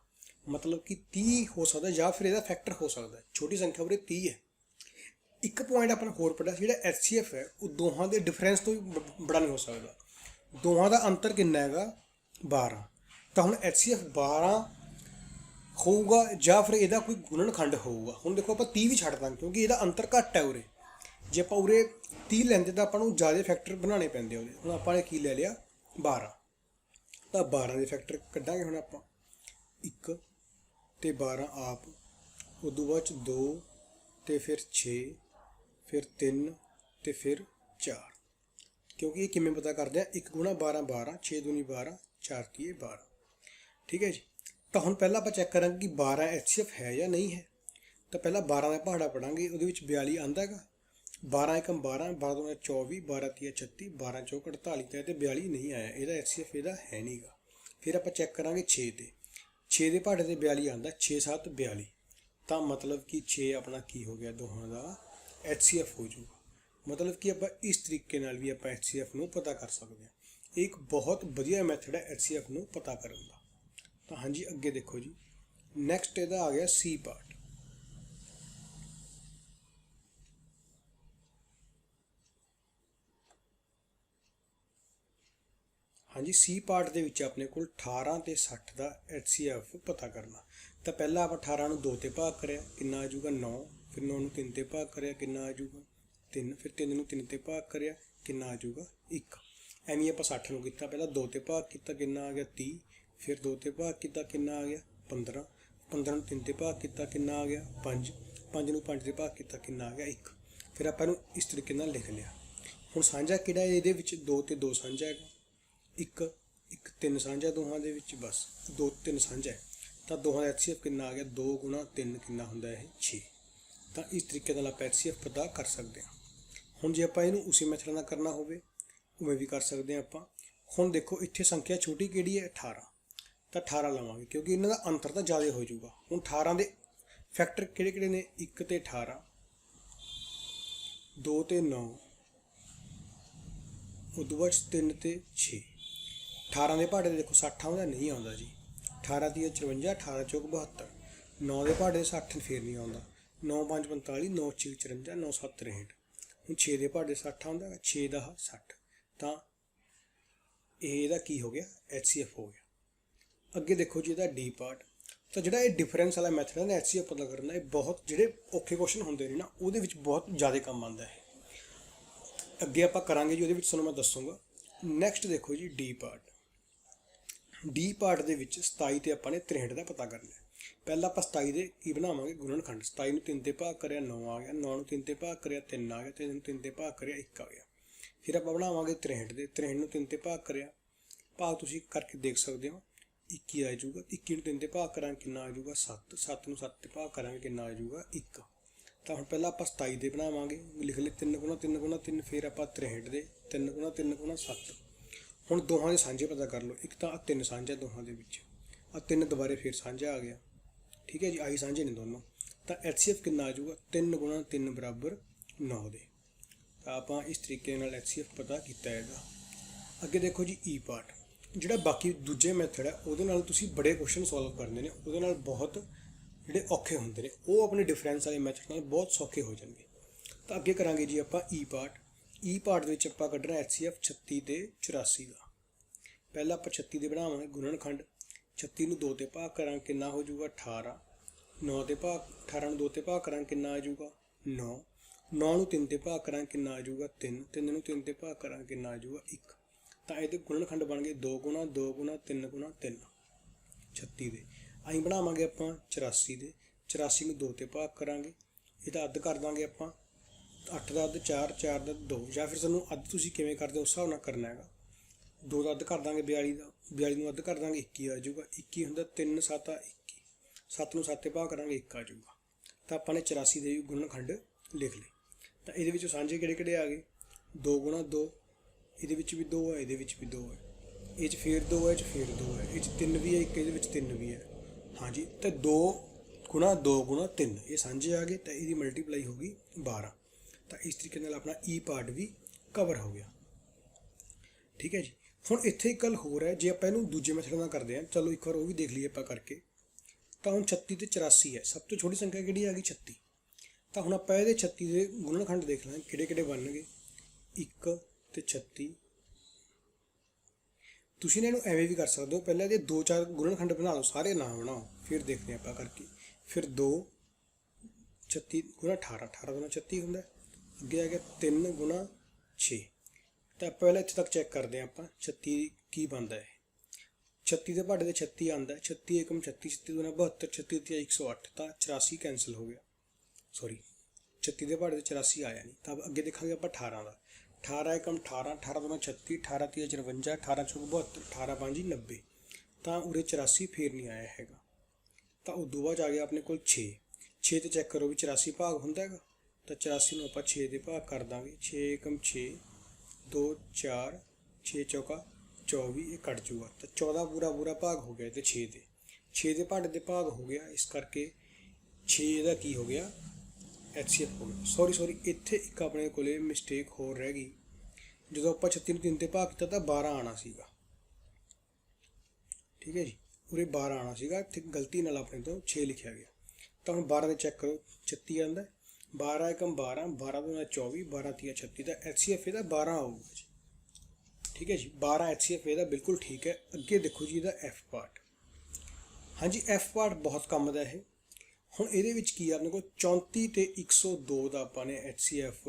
ਮਤਲਬ ਕਿ 30 ਹੋ ਸਕਦਾ ਜਾਂ ਫਿਰ ਇਹਦਾ ਫੈਕਟਰ ਹੋ ਸਕਦਾ। ਛੋਟੀ ਸੰਖਿਆ ਉਰੇ 30 ਹੈ। ਇੱਕ ਪੁਆਇੰਟ ਆਪਾਂ ਨੇ ਹੋਰ ਪੜ੍ਹਿਆ ਸੀ, ਜਿਹੜਾ HCF ਹੈ ਉਹ ਦੋਹਾਂ ਦੇ ਡਿਫਰੈਂਸ ਤੋਂ ਵੀ ਬੜਾ ਨਹੀਂ ਹੋ ਸਕਦਾ। ਦੋਹਾਂ ਦਾ ਅੰਤਰ ਕਿੰਨਾ ਹੈਗਾ 12। ਤਾਂ ਹੁਣ HCF 12 ਹੋਊਗਾ ਜਾਂ ਫਿਰ ਇਹਦਾ ਕੋਈ ਗੁਣਨਖੰਡ ਹੋਊਗਾ। ਹੁਣ ਦੇਖੋ ਆਪਾਂ 30 ਵੀ ਛੱਡ ਦਾਂਗੇ ਕਿਉਂਕਿ ਇਹਦਾ ਅੰਤਰ ਘੱਟ ਹੈ ਉਰੇ। ਜੇ ਆਪਾਂ ਉਰੇ 30 ਲੈਂਦੇ ਤਾਂ ਆਪਾਂ ਨੂੰ ਜ਼ਿਆਦਾ ਫੈਕਟਰ ਬਣਾਉਣੇ ਪੈਂਦੇ ਉਹਦੇ। ਹੁਣ ਆਪਾਂ ਨੇ ਕੀ ਲੈ ਲਿਆ 12। ਤਾਂ 12 ਦੇ ਫੈਕਟਰ ਕੱਢਾਂਗੇ ਹੁਣ ਆਪਾਂ, 1 ਤੇ 12 ਆਪ, ਉਦੋਂ ਬਾਅਦ 'ਚ 2 ਤੇ ਫਿਰ 6, ਫਿਰ 3 ਤੇ ਫਿਰ 4। ਕਿਉਂਕਿ ਇਹ ਕਿਵੇਂ ਪਤਾ ਕਰਦੇ ਆ, 1 ਗੁਣਾ 12 12, 6 ਦੂਣੀ 12, 4 ਤੀਏ 12। ਠੀਕ ਹੈ ਜੀ। ਤਾਂ ਹੁਣ ਪਹਿਲਾਂ ਆਪਾਂ ਚੈੱਕ ਕਰਾਂਗੇ ਕਿ 12 HCF ਹੈ ਜਾਂ ਨਹੀਂ ਹੈ। ਤਾਂ ਪਹਿਲਾਂ 12 ਦਾ ਪਹਾੜਾ ਪੜਾਂਗੇ, ਉਹਦੇ ਵਿੱਚ 42 ਆਉਂਦਾ ਹੈਗਾ। 12 × 12, 12 ਦੂਣਾ 24, 12 ਤੀਆ 36, 12 ਚੌਕ 48। ਤਾਂ ਇਹ ਤੇ 42 ਨਹੀਂ ਆਇਆ, ਇਹਦਾ HCF ਇਹਦਾ ਹੈ ਨਹੀਂਗਾ। ਫਿਰ ਆਪਾਂ ਚੈੱਕ ਕਰਾਂਗੇ 6 ਤੇ, 6 ਦੇ ਪਹਾੜੇ ਤੇ 42 ਆਉਂਦਾ, 6 7 42। ਤਾਂ ਮਤਲਬ ਕਿ 6 ਆਪਣਾ ਕੀ ਹੋ ਗਿਆ ਦੋਹਾਂ ਦਾ HCF ਹੋ ਜਾਊਗਾ। ਮਤਲਬ ਕਿ ਆਪਾਂ ਇਸ ਤਰੀਕੇ ਨਾਲ ਵੀ ਆਪਾਂ HCF ਨੂੰ ਪਤਾ ਕਰ ਸਕਦੇ ਹਾਂ। ਇਹ ਇੱਕ ਬਹੁਤ ਵਧੀਆ ਮੈਥਡ ਹੈ HCF ਨੂੰ ਪਤਾ ਕਰਨ ਦਾ। ਤਾਂ ਹਾਂਜੀ, ਅੱਗੇ ਦੇਖੋ ਜੀ, ਨੈਕਸਟ ਇਹਦਾ ਆ ਗਿਆ C ਪਾਰਟ। ਹਾਂਜੀ, C ਪਾਰਟ ਦੇ ਵਿੱਚ ਆਪਣੇ ਕੋਲ 18 ਤੇ 60 ਦਾ HCF ਪਤਾ ਕਰਨਾ। ਤਾਂ ਪਹਿਲਾਂ ਆਪਾਂ 18 ਨੂੰ 2 ਤੇ ਭਾਗ ਕਰਿਆ, ਕਿੰਨਾ ਆ ਜਾਊਗਾ 9। ਫਿਰ 9 ਨੂੰ 3 ਤੇ ਭਾਗ ਕਰਿਆ, ਕਿੰਨਾ ਆ ਜਾਊਗਾ 3। ਫਿਰ 3 ਨੂੰ 3 ਤੇ ਭਾਗ ਕਰਿਆ, ਕਿੰਨਾ ਆ ਜਾਊਗਾ 1। ਐਵੇਂ ਆਪਾਂ 60 ਨੂੰ ਕੀਤਾ, ਪਹਿਲਾਂ 2 ਤੇ ਭਾਗ ਕੀਤਾ, ਕਿੰਨਾ ਆ ਗਿਆ 30। ਫਿਰ 2 ਤੇ ਭਾਗ ਕੀਤਾ, ਕਿੰਨਾ ਆ ਗਿਆ 15। 15 ਨੂੰ 3 ਤੇ ਭਾਗ ਕੀਤਾ, ਕਿੰਨਾ ਆ ਗਿਆ 5। 5 ਨੂੰ 5 ਤੇ ਭਾਗ ਕੀਤਾ, ਕਿੰਨਾ ਆ ਗਿਆ 1। ਫਿਰ ਆਪਾਂ ਇਹਨੂੰ ਇਸ ਤਰੀਕੇ ਨਾਲ ਲਿਖ ਲਿਆ। ਹੁਣ ਸਾਂਝਾ ਕਿਹੜਾ ਇਹਦੇ ਵਿੱਚ 2 ਤੇ 2 ਸਾਂਝਾ ਹੈਗਾ, 1 1 3 ਸਾਂਝਾ ਦੋਹਾਂ ਦੇ ਵਿੱਚ, ਬਸ 2 3 ਸਾਂਝਾ ਹੈ। ਤਾਂ ਦੋਹਾਂ ਦਾ HCF ਕਿੰਨਾ ਆ ਗਿਆ 2 ਗੁਣਾ 3, ਕਿੰਨਾ ਹੁੰਦਾ ਇਹ 6। ਤਾਂ ਇਸ ਤਰੀਕੇ ਨਾਲ ਆਪਾਂ HCF ਪਤਾ ਕਰ ਸਕਦੇ ਹਾਂ। ਹੁਣ ਜੇ ਆਪਾਂ ਇਹਨੂੰ ਉਸੇ ਮੈਥਡ ਨਾਲ ਕਰਨਾ ਹੋਵੇ ਉਵੇਂ ਵੀ ਕਰ ਸਕਦੇ ਹਾਂ ਆਪਾਂ। ਹੁਣ ਦੇਖੋ ਇੱਥੇ ਸੰਖਿਆ ਛੋਟੀ ਕਿਹੜੀ ਹੈ 18। ਤਾਂ 18 ਲਵਾਂਗੇ ਕਿਉਂਕਿ ਇਹਨਾਂ ਦਾ ਅੰਤਰ ਤਾਂ ਜ਼ਿਆਦਾ ਹੋ ਜਾਊਗਾ। ਹੁਣ 18 ਦੇ ਫੈਕਟਰ ਕਿਹੜੇ ਕਿਹੜੇ ਨੇ, 1 ਤੇ 18, 2 ਤੇ 9, ਉਦੋਂ ਬਾਅਦ 3 ਤੇ 6। 18 ਦੇ ਪਹਾੜੇ ਦੇਖੋ 60 ਆਉਂਦਾ, ਨਹੀਂ ਆਉਂਦਾ ਜੀ। 18 ਤੀਆ 54, 18 ਚੌਕ 72। 9 ਦੇ ਪਹਾੜੇ 60 ਫੇਰ ਨਹੀਂ ਆਉਂਦਾ। 9 5 45, 9 6 54, 9 7 63। ਹੁਣ 6 ਦੇ ਪਹਾੜੇ 60 ਆਉਂਦਾ, 6 10 60। ਤਾਂ ਇਹ ਇਹਦਾ ਕੀ ਹੋ ਗਿਆ HCF ਹੋ ਗਿਆ। ਅੱਗੇ ਦੇਖੋ ਜੀ ਇਹਦਾ D ਪਾਰਟ। ਤਾਂ ਜਿਹੜਾ ਇਹ ਡਿਫਰੈਂਸ ਵਾਲਾ ਮੈਥਡ ਹੈ ਨਾ HCF ਪਤਾ ਕਰਨਾ, ਇਹ ਬਹੁਤ ਜਿਹੜੇ ਔਖੇ ਕੁਐਸਚਨ ਹੁੰਦੇ ਨੇ ਨਾ ਉਹਦੇ ਵਿੱਚ ਬਹੁਤ ਜ਼ਿਆਦਾ ਕੰਮ ਆਉਂਦਾ ਹੈ। ਅੱਗੇ ਆਪਾਂ ਕਰਾਂਗੇ ਜੀ, ਉਹਦੇ ਵਿੱਚ ਤੁਹਾਨੂੰ ਮੈਂ ਦੱਸੂਗਾ। ਨੈਕਸਟ ਦੇਖੋ ਜੀ ਡੀ ਪਾਰਟ। ਡੀ ਪਾਰਟ ਦੇ ਵਿੱਚ 27 ਤੇ ਆਪਾਂ ਨੇ 63 ਦਾ ਪਤਾ ਕਰਨਾ ਹੈ। ਪਹਿਲਾਂ ਆਪਾਂ 27 ਦੇ ਕੀ ਬਣਾਵਾਂਗੇ, ਗੁਣਨਖੰਡ। 27 ਨੂੰ 3 ਤੇ ਭਾਗ ਕਰਿਆ 9 ਆ ਗਿਆ, 9 ਨੂੰ 3 ਤੇ ਭਾਗ ਕਰਿਆ 3 ਆ ਗਿਆ, 3 ਨੂੰ 3 ਤੇ ਭਾਗ ਕਰਿਆ 1 ਆ ਗਿਆ। ਫਿਰ ਆਪਾਂ ਬਣਾਵਾਂਗੇ 63 ਦੇ, 63 ਨੂੰ 3 ਤੇ ਭਾਗ ਕਰਿਆ, ਭਾਗ ਤੁਸੀਂ ਕਰਕੇ ਦੇਖ ਸਕਦੇ ਹੋ 21 ਆ ਜਾਊਗਾ। 21 ਨੂੰ 3 ਤੇ ਭਾਗ ਕਰਾਂਗੇ ਕਿੰਨਾ ਆ ਜਾਊਗਾ 7, 7 ਨੂੰ 7 ਤੇ ਭਾਗ ਕਰਾਂਗੇ ਕਿੰਨਾ ਆ ਜਾਊਗਾ 1। ਤਾਂ ਹੁਣ ਪਹਿਲਾਂ ਆਪਾਂ 27 ਦੇ ਬਣਾਵਾਂਗੇ, ਲਿਖ ਲਏ 3 ਗੁਣਾ 3 ਗੁਣਾ 3, ਫਿਰ ਆਪਾਂ 63 ਦੇ 3 ਗੁਣਾ 3 ਗੁਣਾ 7। ਹੁਣ ਦੋਹਾਂ ਦੇ ਸਾਂਝੇ ਪਤਾ ਕਰ ਲਓ, ਇੱਕ ਤਾਂ 3 ਸਾਂਝਾ ਦੋਹਾਂ ਦੇ ਵਿੱਚ, 3 ਦੁਬਾਰੇ ਫਿਰ ਸਾਂਝਾ ਆ ਗਿਆ, ਠੀਕ ਹੈ ਜੀ, ਆਹੀ ਸਾਂਝੇ ਨੇ ਦੋਨੋਂ। ਤਾਂ HCF ਕਿੰਨਾ ਆ ਜਾਊਗਾ 3 ਗੁਣਾ 3 ਬਰਾਬਰ 9 ਦੇ। ਤਾਂ ਆਪਾਂ ਇਸ ਤਰੀਕੇ ਨਾਲ HCF ਪਤਾ ਕੀਤਾ ਹੈਗਾ। ਅੱਗੇ ਦੇਖੋ ਜੀ ਈ ਪਾਰਟ। ਜਿਹੜਾ ਬਾਕੀ ਦੂਜੇ ਮੈਥਡ ਹੈ ਉਹਦੇ ਨਾਲ ਤੁਸੀਂ ਬੜੇ ਕੁਐਸਚਨ ਸੋਲਵ ਕਰਨੇ ਨੇ, ਉਹਦੇ ਨਾਲ ਬਹੁਤ ਜਿਹੜੇ ਔਖੇ ਹੁੰਦੇ ਨੇ, ਉਹ ਆਪਣੇ ਡਿਫਰੈਂਸ ਵਾਲੇ ਮੈਥਡ ਨਾਲ ਬਹੁਤ ਸੌਖੇ ਹੋ ਜਾਣਗੇ। ਤਾਂ ਅੱਗੇ ਕਰਾਂਗੇ ਜੀ ਆਪਾਂ ਈ ਪਾਰਟ। ਈ ਪਾਰਟ ਦੇ ਵਿੱਚ ਆਪਾਂ ਕੱਢਣਾ HCF 36 ਤੇ 84 ਦਾ। ਪਹਿਲਾਂ ਆਪਾਂ 36 ਦੇ ਬਣਾਵਾਂਗੇ ਗੁਣਨਖੰਡ। 36 ਨੂੰ 2 ਤੇ ਭਾਗ ਕਰਾਂਗੇ ਕਿੰਨਾ ਹੋ ਜਾਊਗਾ 18, 9 ਤੇ ਭਾਗ 18 ਨੂੰ 2 ਤੇ ਭਾਗ ਕਰਾਂਗੇ ਕਿੰਨਾ ਆ ਜਾਊਗਾ 9, 9 ਨੂੰ 3 ਤੇ ਭਾਗ ਕਰਾਂਗੇ ਕਿੰਨਾ ਆ ਜਾਊਗਾ 3, 3 ਨੂੰ 3 ਤੇ ਭਾਗ ਕਰਾਂਗੇ ਕਿੰਨਾ ਆ ਜਾਊਗਾ 1। ਤਾਂ ਇਹਦੇ ਗੁਣਨਖੰਡ ਬਣ ਗਏ 2 ਗੁਣਾ 2 ਗੁਣਾ 3 ਗੁਣਾ 3 36 ਦੇ। ਅਸੀਂ ਬਣਾਵਾਂਗੇ ਆਪਾਂ 84 ਦੇ। 84 ਨੂੰ 2 ਤੇ ਭਾਗ ਕਰਾਂਗੇ, ਇਹਦਾ ਅੱਧ ਕਰ ਦਾਂਗੇ ਆਪਾਂ, 8 ਦਾ ਅੱਧ 4, 4 ਦਾ 2, ਜਾਂ ਫਿਰ ਤੁਹਾਨੂੰ ਅੱਧ ਤੁਸੀਂ ਕਿਵੇਂ ਕਰਦੇ ਹੋ ਉਸ ਹਿਸਾਬ ਨਾਲ ਕਰਨਾ ਹੈਗਾ। 2 ਦਾ ਅੱਧ ਕਰ ਦਾਂਗੇ 42 ਦਾ, 42 ਨੂੰ ਅੱਧ ਕਰ ਦਾਂਗੇ 21 ਆ ਜਾਊਗਾ। 21 ਹੁੰਦਾ 3 7 ਆ 21, 7 ਨੂੰ 7 ਤੇ ਭਾਗ ਕਰਾਂਗੇ 1 ਆ ਜਾਊਗਾ। ਤਾਂ ਆਪਾਂ ਨੇ 84 ਦੇ ਵੀ ਗੁਣਨਖੰਡ ਲਿਖ ਲਏ। ਤਾਂ ਇਹਦੇ ਵਿੱਚੋਂ ਸਾਂਝੇ ਕਿਹੜੇ ਕਿਹੜੇ ਆ ਗਏ, 2 ਗੁਣਾ 2, ਇਹਦੇ ਵਿੱਚ ਵੀ 2 ਹੈ, ਇਹਦੇ ਵਿੱਚ ਵੀ 2 ਹੈ, ਇਹ 'ਚ ਫਿਰ 2 ਹੈ, ਇਹ 'ਚ ਫਿਰ 2 ਹੈ, ਇਹ 'ਚ 3 ਵੀ ਹੈ, ਇੱਕ ਇਹਦੇ ਵਿੱਚ 3 ਵੀ ਹੈ। ਹਾਂਜੀ, ਤਾਂ 2 ਗੁਣਾ 2 ਗੁਣਾ 3 ਇਹ ਸਾਂਝੇ ਆ ਗਏ, ਤਾਂ ਇਹਦੀ ਮਲਟੀਪਲਾਈ ਹੋ ਗਈ 12। ਤਾਂ ਇਸ ਤਰੀਕੇ ਨਾਲ ਆਪਣਾ ਈ ਪਾਰਟ ਵੀ ਕਵਰ ਹੋ ਗਿਆ, ਠੀਕ ਹੈ ਜੀ। ਹੁਣ ਇੱਥੇ ਇੱਕ ਗੱਲ ਹੋਰ ਹੈ, ਜੇ ਆਪਾਂ ਇਹਨੂੰ ਦੂਜੇ ਮੈਥਡ ਨਾਲ ਕਰਦੇ ਹਾਂ, ਚਲੋ ਇੱਕ ਵਾਰ ਉਹ ਵੀ ਦੇਖ ਲਈਏ ਆਪਾਂ ਕਰਕੇ। ਤਾਂ ਹੁਣ 36 ਤੇ 84 ਹੈ, ਸਭ ਤੋਂ ਛੋਟੀ ਸੰਖਿਆ ਕਿਹੜੀ ਆ ਗਈ 36। ਤਾਂ ਹੁਣ ਆਪਾਂ ਇਹਦੇ 36 ਦੇ ਗੁਣਨਖੰਡ ਦੇਖ ਲਾਂਗੇ ਕਿਹੜੇ ਕਿਹੜੇ ਬਣਨਗੇ। 1 ਤੇ 36, ਤੁਸੀਂ ਇਹਨੂੰ ਐਵੇਂ ਵੀ ਕਰ ਸਕਦੇ ਹੋ, ਪਹਿਲਾਂ ਇਹਦੇ 2-4 ਗੁਣਨਖੰਡ ਬਣਾ ਲਓ, ਸਾਰੇ ਨਾ ਬਣਾਓ, ਫਿਰ ਦੇਖਦੇ ਆਪਾਂ ਕਰਕੇ। ਫਿਰ 2 36 ਗੁਣਾ 18, 18 ਗੁਣਾ 36 ਹੁੰਦਾ। ਅੱਗੇ ਆ ਗਿਆ 3 ਗੁਣਾ 6। ਤਾਂ ਪਹਿਲਾਂ ਇੱਥੇ ਤੱਕ ਚੈੱਕ ਕਰਦੇ ਹਾਂ ਆਪਾਂ 36 ਕੀ ਬਣਦਾ ਹੈ। 36 ਦੇ ਭਾੜੇ ਦੇ 36 ਆਉਂਦਾ, 36 ਏਕਮ 36, 36 ਗੁਣਾ 72, 36 ਤੇ 108, ਤਾਂ 84 ਕੈਂਸਲ ਹੋ ਗਿਆ। ਸੌਰੀ, 36 ਦੇ ਭਾੜੇ ਦੇ 84 ਆਇਆ ਨਹੀਂ। ਤਾਂ ਅੱਗੇ ਦੇਖਾਂਗੇ ਆਪਾਂ 18 ਦਾ। 18 ਏਕਮ 18, 18 ਗੁਣਾ 36, 18 ਤੇ 54, 18 ਚੌਕ 72, 18 5 90। ਤਾਂ ਉਰੇ 84 ਫੇਰ ਨਹੀਂ ਆਇਆ ਹੈਗਾ। ਤਾਂ ਉਦੋਂ ਬਾਅਦ ਆ ਗਿਆ ਆਪਣੇ ਕੋਲ 6। 6 ਤੇ ਚੈੱਕ ਕਰੋ ਵੀ 84 ਭਾਗ ਹੁੰਦਾ ਹੈਗਾ। ਤਾਂ 84 ਨੂੰ ਆਪਾਂ 6 ਦੇ ਭਾਗ ਕਰ ਦਾਂਗੇ। 6 ਏਕਮ 6, 2 4, 6 ਚੌਕਾ 24, ਇਹ ਕੱਟ ਜੂਗਾ। ਤਾਂ 14 ਪੂਰਾ ਭਾਗ ਹੋ ਗਿਆ ਤੇ 6 ਦੇ। 6 ਦੇ ਭਾੜੇ ਦੇ ਭਾਗ ਹੋ ਗਿਆ, ਇਸ ਕਰਕੇ 6 ਦਾ ਕੀ ਹੋ ਗਿਆ HCF ਹੋ ਗਿਆ। ਸੌਰੀ ਇੱਥੇ ਇੱਕ ਆਪਣੇ ਕੋਲੇ ਮਿਸਟੇਕ ਹੋਰ ਰਹਿ ਗਈ। ਜਦੋਂ ਆਪਾਂ 36 ਨੂੰ 3 ਤੇ ਭਾਗ ਕੀਤਾ ਤਾਂ 12 ਆਣਾ ਸੀਗਾ, ਠੀਕ ਹੈ ਜੀ, ਉਰੇ 12 ਆਣਾ ਸੀਗਾ, ਇੱਥੇ ਗਲਤੀ ਨਾਲ ਆਪਣੇ ਤੋਂ 6 ਲਿਖਿਆ ਗਿਆ। ਤਾਂ ਹੁਣ 12 ਦੇ ਚੈੱਕ ਕਰੋ, 36 ਆਉਂਦਾ, 12 ਏਕਮ 12, 12 ਦੂਣਾ 24, 12 ਤੀਆ 36, ਤਾਂ HCF ਇਹਦਾ 12 ਆਊਗਾ ਜੀ, ਠੀਕ ਹੈ ਜੀ। 12 HCF ਇਹਦਾ ਬਿਲਕੁਲ ਠੀਕ ਹੈ। ਅੱਗੇ ਦੇਖੋ ਜੀ ਇਹਦਾ F ਪਾਰਟ। ਹਾਂਜੀ, F ਪਾਰਟ ਬਹੁਤ ਕੰਮ ਦਾ ਇਹ। ਹੁਣ ਇਹਦੇ ਵਿੱਚ ਕੀ ਆ ਆਪਣੇ ਕੋਲ 34 ਤੇ 102 ਦਾ ਆਪਾਂ ਨੇ HCF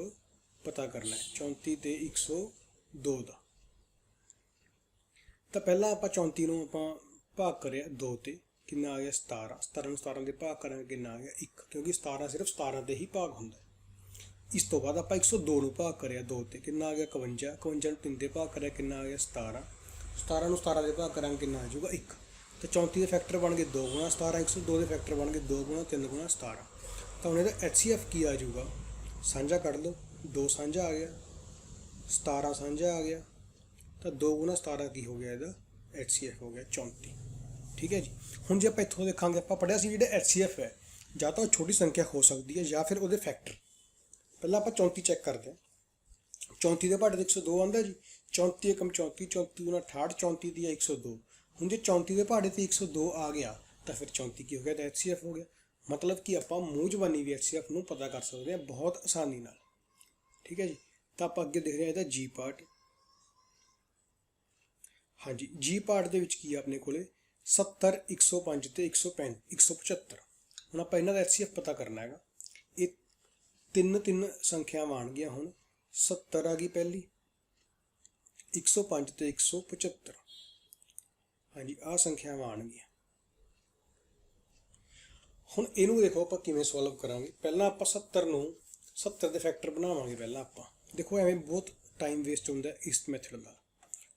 ਪਤਾ ਕਰਨਾ ਹੈ। 34 ਤੇ 102 ਦਾ। ਤਾਂ ਪਹਿਲਾਂ ਆਪਾਂ 34 ਨੂੰ ਆਪਾਂ ਭਾਗ ਕਰਿਆ 2 ਤੇ, ਕਿੰਨਾ ਆ ਗਿਆ 17। 17 ਨੂੰ 17 ਦੇ ਭਾਗ ਕਰਾਂਗੇ ਕਿੰਨਾ ਆ ਗਿਆ 1, ਕਿਉਂਕਿ 17 ਸਿਰਫ 17 ਦੇ ਹੀ ਭਾਗ ਹੁੰਦਾ। ਇਸ ਤੋਂ ਬਾਅਦ ਆਪਾਂ 102 ਨੂੰ ਭਾਗ ਕਰਿਆ 2 ਤੇ, ਕਿੰਨਾ ਆ ਗਿਆ 51। 51 ਨੂੰ 3 ਦੇ ਭਾਗ ਕਰਿਆ ਕਿੰਨਾ ਆ ਗਿਆ 17। 17 ਨੂੰ 17 ਦੇ ਭਾਗ ਕਰਾਂਗੇ ਕਿੰਨਾ ਆ ਜਾਊਗਾ 1। ਤਾਂ 34 ਦੇ ਫੈਕਟਰ ਬਣ ਗਏ 2 ਗੁਣਾ 17, 102 ਦੇ ਫੈਕਟਰ ਬਣ ਗਏ 2 ਗੁਣਾ 3 ਗੁਣਾ 17। ਤਾਂ ਹੁਣ ਇਹਦਾ HCF ਕੀ ਆ ਜਾਊਗਾ, ਸਾਂਝਾ ਕੱਢ ਲਓ, 2 ਸਾਂਝਾ ਆ ਗਿਆ, 17 ਸਾਂਝਾ ਆ ਗਿਆ, ਤਾਂ 2 ਗੁਣਾ 17 ਕੀ ਹੋ ਗਿਆ ਇਹਦਾ HCF ਹੋ ਗਿਆ 34, ਠੀਕ ਹੈ ਜੀ। ਹੁਣ ਜੇ ਆਪਾਂ ਇੱਥੋਂ ਦੇਖਾਂਗੇ, ਆਪਾਂ ਪੜ੍ਹਿਆ ਸੀ ਜਿਹੜਾ HCF ਹੈ ਜਾਂ ਤਾਂ ਉਹ ਛੋਟੀ ਸੰਖਿਆ ਹੋ ਸਕਦੀ ਹੈ ਜਾਂ ਫਿਰ ਉਹਦੇ ਫੈਕਟਰ। ਪਹਿਲਾਂ ਆਪਾਂ 34 ਚੈੱਕ ਕਰਦੇ ਹਾਂ। 34 ਦੇ ਭਾੜੇ ਦੇ 102 ਆਉਂਦਾ ਜੀ, 34 ਏਕਮ 34, 34 ਗੁਣਾ 68, 34 ਦੀ 102। ਹੁਣ ਜੇ 34 ਦੇ ਭਾੜੇ ਤੇ 102 ਆ ਗਿਆ ਤਾਂ ਫਿਰ 34 ਕੀ ਹੋ ਗਿਆ ਤਾਂ HCF ਹੋ ਗਿਆ। ਮਤਲਬ ਕਿ ਆਪਾਂ ਮੂੰਹ ਜ਼ਬਾਨੀ ਵੀ HCF ਨੂੰ ਪਤਾ ਕਰ ਸਕਦੇ ਹਾਂ ਬਹੁਤ ਆਸਾਨੀ ਨਾਲ, ਠੀਕ ਹੈ ਜੀ। ਤਾਂ ਆਪਾਂ ਅੱਗੇ ਦੇਖ ਰਹੇ ਹਾਂ ਇਹਦਾ G ਪਾਰਟ। ਹਾਂਜੀ, G ਪਾਰਟ ਦੇ ਵਿੱਚ ਕੀ ਆ ਆਪਣੇ ਕੋਲੇ 70, 105 ਤੇ 175। ਹੁਣ ਆਪਾਂ ਇਹਨਾਂ ਦਾ HCF ਪਤਾ ਕਰਨਾ ਹੈਗਾ। ਇਹ ਤਿੰਨ ਸੰਖਿਆਵਾਂ ਆਉਣਗੀਆਂ ਹੁਣ 70 ਆ ਗਈ ਪਹਿਲੀ, 105 ਤੇ 175। ਹਾਂਜੀ ਆਹ ਸੰਖਿਆਵਾਂ ਆਉਣਗੀਆਂ। ਹੁਣ ਇਹਨੂੰ ਦੇਖੋ ਆਪਾਂ ਕਿਵੇਂ ਸੋਲਵ ਕਰਾਂਗੇ। ਪਹਿਲਾਂ ਆਪਾਂ 70 ਦੇ ਫੈਕਟਰ ਬਣਾਵਾਂਗੇ। ਪਹਿਲਾਂ ਆਪਾਂ ਦੇਖੋ ਐਵੇਂ ਬਹੁਤ ਟਾਈਮ ਵੇਸਟ ਹੁੰਦਾ ਇਸ ਮੈਥਡ ਦਾ।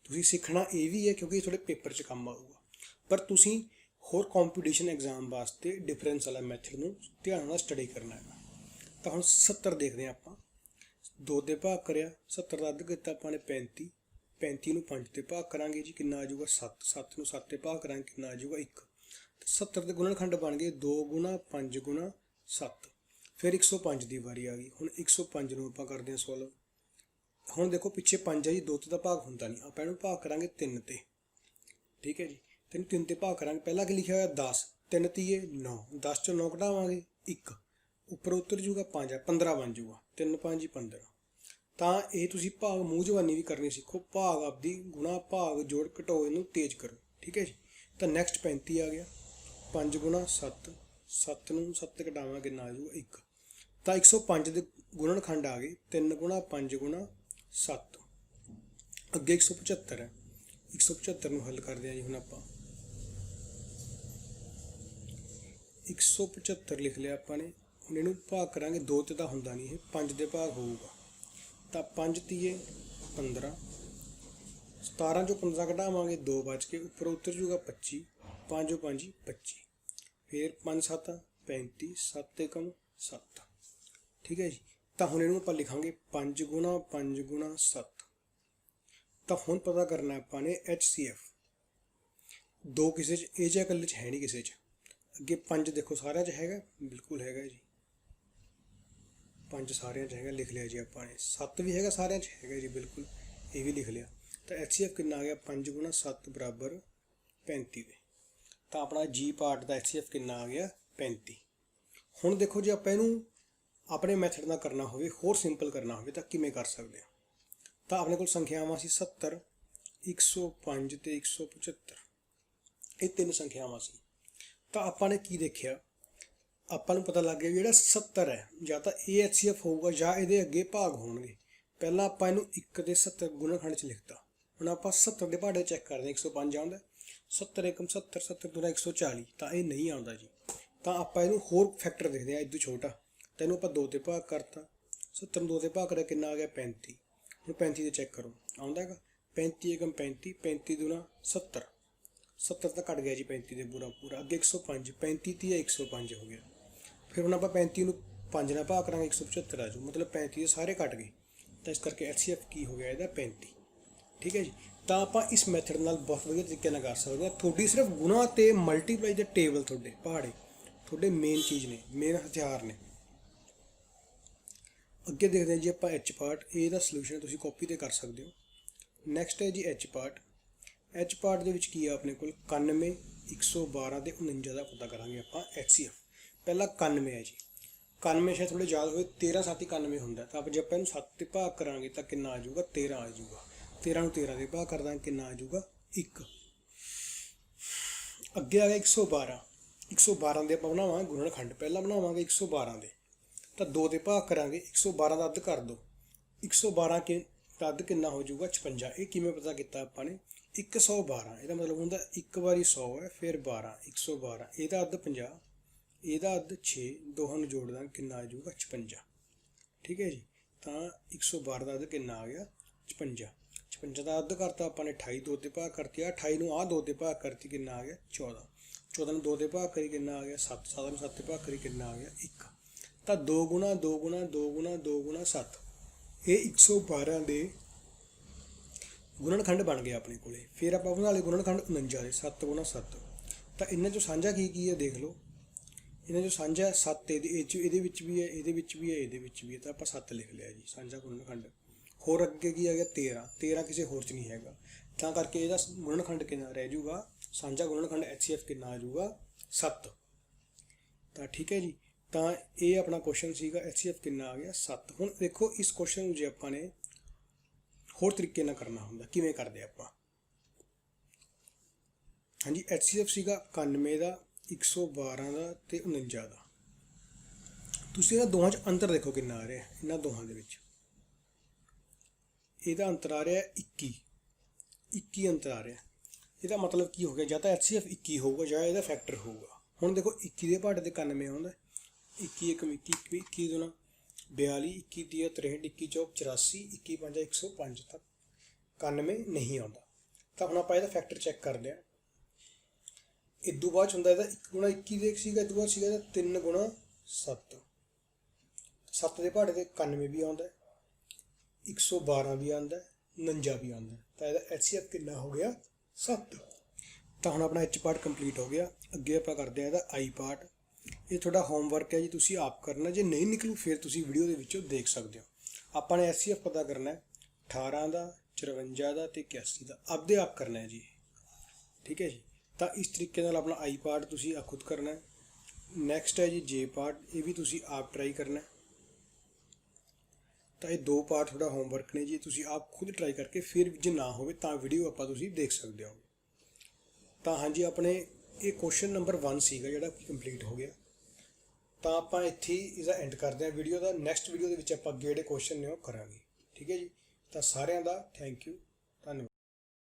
ਤੁਸੀਂ ਸਿੱਖਣਾ ਇਹ ਵੀ ਹੈ ਕਿਉਂਕਿ ਤੁਹਾਡੇ ਪੇਪਰ 'ਚ ਕੰਮ ਆਊਗਾ, ਪਰ ਤੁਸੀਂ ਹੋਰ ਕੰਪੀਟੀਸ਼ਨ ਐਗਜ਼ਾਮ ਵਾਸਤੇ ਡਿਫਰੈਂਸ ਵਾਲਾ ਮੈਥਡ ਨੂੰ ਧਿਆਨ ਨਾਲ ਸਟੱਡੀ ਕਰਨਾ ਹੈਗਾ। ਤਾਂ ਹੁਣ 70 ਦੇਖਦੇ ਹਾਂ ਆਪਾਂ। 2 ਦੇ ਭਾਗ ਕਰਿਆ, 70 ਦਾ ਅੱਧ ਕੀਤਾ ਆਪਾਂ ਨੇ 35, 35 ਨੂੰ 5 ਤੇ ਭਾਗ ਕਰਾਂਗੇ ਜੀ ਕਿੰਨਾ ਆ ਜਾਊਗਾ 7, 7 ਨੂੰ 7 ਤੇ ਭਾਗ ਕਰਾਂਗੇ ਕਿੰਨਾ ਆ ਜਾਊਗਾ 1। 70 ਦੇ ਗੁਣਨਖੰਡ ਬਣ ਗਏ 2 ਗੁਣਾ 5 ਗੁਣਾ 7। ਫਿਰ 105 ਦੀ ਵਾਰੀ ਆ ਗਈ। ਹੁਣ 105 ਨੂੰ ਆਪਾਂ ਕਰਦੇ ਹਾਂ ਸੋਲਵ। ਹੁਣ ਦੇਖੋ ਪਿੱਛੇ 5 ਹੈ ਜੀ, 2 ਤੇ ਤਾਂ ਭਾਗ ਹੁੰਦਾ ਨਹੀਂ, ਆਪਾਂ ਇਹਨੂੰ ਭਾਗ ਕਰਾਂਗੇ 3 ਤੇ। ਠੀਕ ਹੈ ਜੀ, 3 ਤੇ ਭਾਗ ਕਰਾਂਗੇ। ਪਹਿਲਾਂ ਕੀ ਲਿਖਿਆ ਹੋਇਆ 10, 3 ਤੀਏ 9, 10 ਚੋਂ 9 ਕਢਾਵਾਂਗੇ 1, ਉੱਪਰ ਉਤਰ ਜੂਗਾ 5 ਆ 15 ਬਣ ਜੂਗਾ। 3 5 15। ਤਾਂ ਇਹ ਤੁਸੀਂ ਭਾਗ ਮੂੰਹ ਜ਼ਬਾਨੀ ਵੀ ਕਰਨੀ ਸਿੱਖੋ। ਭਾਗ ਆਪਦੀ ਗੁਣਾ ਭਾਗ ਜੋੜ ਘਟਾਓ ਇਹਨੂੰ ਤੇਜ਼ ਕਰੋ। ਠੀਕ ਹੈ ਜੀ। ਤਾਂ ਨੈਕਸਟ 35 ਆ ਗਿਆ। 5 ਗੁਣਾ 7, 7 ਨੂੰ 7 ਘਟਾਵਾਂ ਕਿੰਨਾ ਆ ਜੂਗਾ 1। ਤਾਂ 105 ਦੇ ਗੁਣਨਖੰਡ ਆ ਗਏ 3 ਗੁਣਾ 5 ਗੁਣਾ 7। ਅੱਗੇ 175 ਹੈ। 175 ਨੂੰ ਹੱਲ ਕਰਦੇ ਹਾਂ ਜੀ। ਹੁਣ ਆਪਾਂ 175 ਲਿਖ ਲਿਆ ਆਪਾਂ ਨੇ। ਹੁਣ ਇਹਨੂੰ ਭਾਗ ਕਰਾਂਗੇ 2 ਤੇ ਤਾਂ ਹੁੰਦਾ ਨਹੀਂ, ਇਹ 5 ਦੇ ਭਾਗ ਹੋਊਗਾ। ਤਾਂ 5 ਤੀਏ 15, 17 ਚੋਂ 15 ਘਟਾਵਾਂਗੇ 2 ਬਚ ਕੇ, ਉੱਪਰ ਉਤਰ ਜੂਗਾ 25, 5 5 25। ਫਿਰ 5 7 35, 7 ਏਕਮ 7। ਠੀਕ ਹੈ ਜੀ। ਤਾਂ ਹੁਣ ਇਹਨੂੰ ਆਪਾਂ ਲਿਖਾਂਗੇ 5 ਗੁਣਾ 5 ਗੁਣਾ 7। ਤਾਂ ਹੁਣ ਪਤਾ ਕਰਨਾ ਆਪਾਂ ਨੇ HCF। 2 ਕਿਸੇ 'ਚ ਇਹ ਜਿਹਾ ਇਕੱਲੇ 'ਚ ਹੈ ਨਹੀਂ ਕਿਸੇ 'ਚ। ਅੱਗੇ 5 ਦੇਖੋ ਸਾਰਿਆਂ 'ਚ ਹੈਗਾ, ਬਿਲਕੁਲ ਹੈਗਾ ਜੀ। 5 ਸਾਰਿਆਂ 'ਚ ਹੈਗਾ, ਲਿਖ ਲਿਆ ਜੀ ਆਪਾਂ ਨੇ। 7 ਵੀ ਹੈਗਾ ਸਾਰਿਆਂ 'ਚ ਹੈਗਾ ਜੀ, ਬਿਲਕੁਲ ਇਹ ਵੀ ਲਿਖ ਲਿਆ। ਤਾਂ HCF ਕਿੰਨਾ ਆ ਗਿਆ 5 ਗੁਣਾ 7 ਬਰਾਬਰ 35 ਦੇ। ਤਾਂ ਆਪਣਾ G ਪਾਰਟ ਦਾ HCF ਕਿੰਨਾ ਆ ਗਿਆ 35। ਹੁਣ ਦੇਖੋ ਜੇ ਆਪਾਂ ਇਹਨੂੰ ਆਪਣੇ ਮੈਥਡ ਨਾਲ ਕਰਨਾ ਹੋਵੇ, ਹੋਰ ਸਿੰਪਲ ਕਰਨਾ ਹੋਵੇ ਤਾਂ ਕਿਵੇਂ ਕਰ ਸਕਦੇ ਹਾਂ। ਤਾਂ ਆਪਣੇ ਕੋਲ ਸੰਖਿਆਵਾਂ ਸੀ 70, 105 ਤੇ 175। ਇਹ 3 ਸੰਖਿਆਵਾਂ ਸੀ। ਤਾਂ ਆਪਾਂ ਨੇ ਕੀ ਦੇਖਿਆ, ਆਪਾਂ ਨੂੰ ਪਤਾ ਲੱਗ ਗਿਆ ਜਿਹੜਾ 70 ਹੈ ਜਾਂ ਤਾਂ ਇਹ HCF ਹੋਊਗਾ ਜਾਂ ਇਹਦੇ ਅੱਗੇ ਭਾਗ ਹੋਣਗੇ। ਪਹਿਲਾਂ ਆਪਾਂ ਇਹਨੂੰ 1 ਦੇ 70 ਗੁਣਨਖੰਡ 'ਚ ਲਿਖਤਾ। ਹੁਣ ਆਪਾਂ 70 ਦੇ ਪਹਾੜੇ ਚੈੱਕ ਕਰਦੇ ਹਾਂ। 105 ਆਉਂਦਾ, 70 ਏਕਮ 70, 70 ਦੂਣਾ 140। ਤਾਂ ਇਹ ਨਹੀਂ ਆਉਂਦਾ ਜੀ। ਤਾਂ ਆਪਾਂ ਇਹਨੂੰ ਹੋਰ ਫੈਕਟਰ ਦੇਖਦੇ ਹਾਂ ਇਦੋਂ ਛੋਟਾ। ਤਾਂ ਇਹਨੂੰ ਆਪਾਂ 2 ਤੇ ਭਾਗ ਕਰਤਾ। 70 ਨੂੰ 2 ਤੇ ਭਾਗ ਕਰਿਆ ਕਿੰਨਾ ਆ ਗਿਆ 35। ਹੁਣ 35 ਤੇ ਚੈੱਕ ਕਰੋ ਆਉਂਦਾ ਹੈਗਾ 35 ਏਕਮ 35, 35 ਦੂਣਾ 70, 70 ਤਾਂ ਘਟ ਗਿਆ ਜੀ 35 ਦੇ ਪੂਰਾ। ਅੱਗੇ 105, 35 ਤੀਆ 105 ਹੋ ਗਿਆ। ਫਿਰ ਹੁਣ ਆਪਾਂ 35 ਨੂੰ 5 ਨਾਲ ਭਾਗ ਕਰਾਂਗੇ 175 ਆ ਜਾਊ, ਮਤਲਬ 35 ਦੇ ਸਾਰੇ ਘਟ ਗਏ। ਤਾਂ ਇਸ ਕਰਕੇ HCF ਕੀ ਹੋ ਗਿਆ ਇਹਦਾ 35। ਠੀਕ ਹੈ ਜੀ। ਤਾਂ ਆਪਾਂ ਇਸ ਮੈਥਡ ਨਾਲ ਬਹੁਤ ਵਧੀਆ ਤਰੀਕੇ ਨਾਲ ਕਰ ਸਕਦੇ ਹਾਂ। ਤੁਹਾਡੀ ਸਿਰਫ ਗੁਣਾ ਤੇ ਮਲਟੀਪਲਾਈ ਦੇ ਟੇਬਲ ਤੁਹਾਡੇ ਪਹਾੜੇ ਤੁਹਾਡੇ ਮੇਨ ਚੀਜ਼ ਨੇ, ਮੇਨ ਹਥਿਆਰ ਨੇ। ਅੱਗੇ ਦੇਖਦੇ ਹਾਂ ਜੀ ਆਪਾਂ H ਪਾਰਟ। ਇਹਦਾ ਸੋਲੂਸ਼ਨ ਤੁਸੀਂ ਕਾਪੀ ਤੇ ਕਰ ਸਕਦੇ ਹੋ। ਨੈਕਸਟ ਹੈ ਜੀ H ਪਾਰਟ। H ਪਾਰਟ ਦੇ ਵਿੱਚ ਕੀ ਆ ਆਪਣੇ ਕੋਲ 91, 112 ਤੇ 49 ਦਾ ਪਤਾ ਕਰਾਂਗੇ ਆਪਾਂ HCF। ਪਹਿਲਾਂ 91 ਹੈ ਜੀ। 91 ਸ਼ਾਇਦ ਥੋੜੇ ਯਾਦ ਹੋਵੇ, 13 7 91 ਹੁੰਦਾ। ਤਾਂ ਜੇ ਆਪਾਂ ਇਹਨੂੰ 7 ਤੇ ਭਾਗ ਕਰਾਂਗੇ ਤਾਂ ਕਿੰਨਾ ਆ ਜਾਊਗਾ 13 ਆ ਜਾਊਗਾ। 13 ਨੂੰ 13 ਦੇ ਭਾਗ ਕਰ ਦਾਂਗੇ ਕਿੰਨਾ ਆ ਜਾਊਗਾ 1। ਅੱਗੇ ਆ ਗਿਆ 112। 112 ਦੇ ਆਪਾਂ ਬਣਾਵਾਂਗੇ ਗੁਣਨਖੰਡ। ਪਹਿਲਾਂ ਬਣਾਵਾਂਗੇ 112 ਦੇ, ਤਾਂ 2 ਦੇ ਭਾਗ ਕਰਾਂਗੇ। 112 ਦਾ ਅੱਧ ਕਰ ਦਿਓ। 112 ਦਾ ਅੱਧ ਕਿੰਨਾ ਹੋ ਜਾਊਗਾ 56। ਇਹ ਕਿਵੇਂ ਪਤਾ ਕੀਤਾ ਆਪਾਂ ਨੇ 112। ਇਹਦਾ ਮਤਲਬ ਹੁੰਦਾ 1 ਵਾਰੀ 100 ਹੈ, ਫਿਰ 12 112। ਇਹਦਾ ਅੱਧ 50, ਇਹਦਾ ਅੱਧ 6, ਦੋਹਾਂ ਨੂੰ ਜੋੜ ਦਾਂਗੇ ਕਿੰਨਾ ਆ ਜਾਊਗਾ 56। ਠੀਕ ਹੈ ਜੀ। ਤਾਂ 112 ਦਾ ਅੱਧ ਕਿੰਨਾ ਆ ਗਿਆ 56। 56 ਦਾ ਅੱਧ ਕਰਤਾ ਆਪਾਂ ਨੇ 28, 2 ਦੇ ਭਾਗ ਕਰਤੀ। 28 ਨੂੰ 2 ਦੇ ਭਾਗ ਕਰਤੀ ਕਿੰਨਾ ਆ ਗਿਆ 14। 14 ਨੂੰ 2 ਦੇ ਭਾਗ ਕਰੀ ਕਿੰਨਾ ਆ ਗਿਆ 7। 7 ਨੂੰ 7 ਦੇ ਭਾਗ ਕਰੀ ਕਿੰਨਾ ਆ ਗਿਆ 1। ਤਾਂ 2 ਗੁਣਾ 2 ਗੁਣਾ 2 ਗੁਣਾ 2 ਗੁਣਾ 7 ਇਹ 112 ਦੇ ਗੁਣਨਖੰਡ ਬਣ ਗਿਆ ਆਪਣੇ ਕੋਲੇ। ਫਿਰ ਆਪਾਂ ਬਣਾ ਲਏ ਗੁਣਨਖੰਡ 49 ਦੇ 7 ਗੁਣਾ 7। ਤਾਂ ਇਹਨਾਂ 'ਚੋਂ ਸਾਂਝਾ ਕੀ ਹੈ ਦੇਖ ਲਓ। ਇਹਨਾਂ 'ਚੋਂ ਸਾਂਝਾ 7 ਇਹਦੇ ਵਿੱਚ ਵੀ ਹੈ, ਇਹਦੇ ਵਿੱਚ ਵੀ ਹੈ, ਇਹਦੇ ਵਿੱਚ ਵੀ ਹੈ। ਤਾਂ ਆਪਾਂ 7 ਲਿਖ ਲਿਆ ਜੀ ਸਾਂਝਾ ਗੁਣਨਖੰਡ। ਹੋਰ ਅੱਗੇ ਕੀ ਆ ਗਿਆ 13। 13 ਕਿਸੇ ਹੋਰ 'ਚ ਨਹੀਂ ਹੈਗਾ, ਤਾਂ ਕਰਕੇ ਇਹਦਾ ਗੁਣਨਖੰਡ ਕਿੰਨਾ ਰਹਿ ਜਾਊਗਾ ਸਾਂਝਾ ਗੁਣਨਖੰਡ HCF ਕਿੰਨਾ ਆ ਜਾਊਗਾ 7। ਤਾਂ ਠੀਕ ਹੈ ਜੀ। ਤਾਂ ਇਹ ਆਪਣਾ ਕੁਐਸਚਨ ਸੀਗਾ HCF ਕਿੰਨਾ ਆ ਗਿਆ 7। ਹੁਣ ਦੇਖੋ ਇਸ ਕੁਐਸਚਨ ਨੂੰ ਜੇ ਆਪਾਂ ਨੇ ਹੋਰ ਤਰੀਕੇ ਨਾਲ ਕਰਨਾ ਹੁੰਦਾ ਕਿਵੇਂ ਕਰਦੇ ਆਪਾਂ। ਹਾਂਜੀ HCF ਸੀਗਾ 91 ਦਾ, 112 ਦਾ ਤੇ 49 ਦਾ। ਤੁਸੀਂ ਇਹਨਾਂ ਦੋਹਾਂ 'ਚ ਅੰਤਰ ਦੇਖੋ ਕਿੰਨਾ ਆ ਰਿਹਾ ਇਹਨਾਂ ਦੋਹਾਂ ਦੇ ਵਿੱਚ। ਇਹਦਾ ਅੰਤਰ ਆ ਰਿਹਾ 21 ਅੰਤਰ ਆ ਰਿਹਾ। ਇਹਦਾ ਮਤਲਬ ਕੀ ਹੋ ਗਿਆ, ਜਾਂ ਤਾਂ HCF 21 ਹੋਊਗਾ ਜਾਂ ਇਹਦਾ ਫੈਕਟਰ ਹੋਊਗਾ। ਹੁਣ ਦੇਖੋ 21 ਦੇ ਪਹਾੜੇ ਤੇ 91 ਆਉਂਦਾ, 21 1 21 21 2 42 21 3 63 21 4 84 21 5 105 ਤੱਕ 91 ਨਹੀਂ ਆਉਂਦਾ। ਤਾਂ ਹੁਣ ਆਪਾਂ ਇਹਦਾ ਫੈਕਟਰ ਚੈੱਕ ਕਰਦੇ ਹਾਂ। ਇਦੋਂ ਬਾਅਦ ਹੁੰਦਾ ਇਹਦਾ 1 ਗੁਣਾ 21 ਦੇ ਸੀਗਾ, ਇਦੋਂ ਬਾਅਦ ਸੀਗਾ ਇਹਦਾ 3 ਗੁਣਾ 7, 7 ਦੇ ਪਹਾੜੇ ਤੇ 91 ਵੀ ਆਉਂਦਾ, 112 ਵੀ ਆਉਂਦਾ, 49 ਵੀ ਆਉਂਦਾ। ਤਾਂ ਇਹਦਾ HCF ਕਿੰਨਾ ਹੋ ਗਿਆ 7। ਤਾਂ ਹੁਣ ਆਪਣਾ H ਪਾਰਟ ਕੰਪਲੀਟ ਹੋ ਗਿਆ। ਅੱਗੇ ਆਪਾਂ ਕਰਦੇ ਹਾਂ ਇਹਦਾ I ਪਾਰਟ। ਇਹ ਤੁਹਾਡਾ ਹੋਮਵਰਕ ਹੈ ਜੀ, ਤੁਸੀਂ ਆਪ ਕਰਨਾ। ਜੇ ਨਹੀਂ ਨਿਕਲੂ ਫਿਰ ਤੁਸੀਂ ਵੀਡੀਓ ਦੇ ਵਿੱਚੋਂ ਦੇਖ ਸਕਦੇ ਹੋ। ਆਪਾਂ ਨੇ HCF ਪਤਾ ਕਰਨਾ ਹੈ 18 ਦਾ, 54 ਦਾ ਤੇ 81 ਦਾ, ਆਪਦੇ ਆਪ ਕਰਨਾ ਹੈ ਜੀ, ਠੀਕ ਹੈ ਜੀ। ਤਾਂ ਇਸ ਤਰੀਕੇ ਨਾਲ ਆਪਣਾ I ਪਾਰਟ ਤੁਸੀਂ ਖੁਦ ਕਰਨਾ ਹੈ। ਨੈਕਸਟ ਹੈ ਜੀ J ਪਾਰਟ, ਇਹ ਵੀ ਤੁਸੀਂ ਆਪ ਟਰਾਈ ਕਰਨਾ ਹੈ। ਤਾਂ ਇਹ 2 ਪਾਰਟ ਤੁਹਾਡਾ ਹੋਮਵਰਕ ਨੇ ਜੀ, ਤੁਸੀਂ ਆਪ ਖੁਦ ਟਰਾਈ ਕਰਕੇ ਫਿਰ ਜੇ ਨਾ ਹੋਵੇ ਤਾਂ ਵੀਡੀਓ ਆਪਾਂ ਤੁਸੀਂ ਦੇਖ ਸਕਦੇ ਹੋ। ਤਾਂ ਹਾਂਜੀ, ਆਪਣੇ ਇਹ ਕੁਐਸਚਨ ਨੰਬਰ 1 ਸੀਗਾ ਜਿਹੜਾ ਕੰਪਲੀਟ ਹੋ ਗਿਆ। ਤਾਂ ਆਪਾਂ ਇੱਥੇ ਹੀ ਇਸਦਾ ਐਂਡ ਕਰਦੇ ਹਾਂ ਵੀਡੀਓ ਦਾ। ਨੈਕਸਟ ਵੀਡੀਓ ਦੇ ਵਿੱਚ ਆਪਾਂ ਅੱਗੇ ਜਿਹੜੇ ਕੁਐਸਚਨ ਨੇ ਉਹ ਕਰਾਂਗੇ, ਠੀਕ ਹੈ ਜੀ। ਤਾਂ ਸਾਰਿਆਂ ਦਾ ਥੈਂਕ ਯੂ, ਧੰਨਵਾਦ।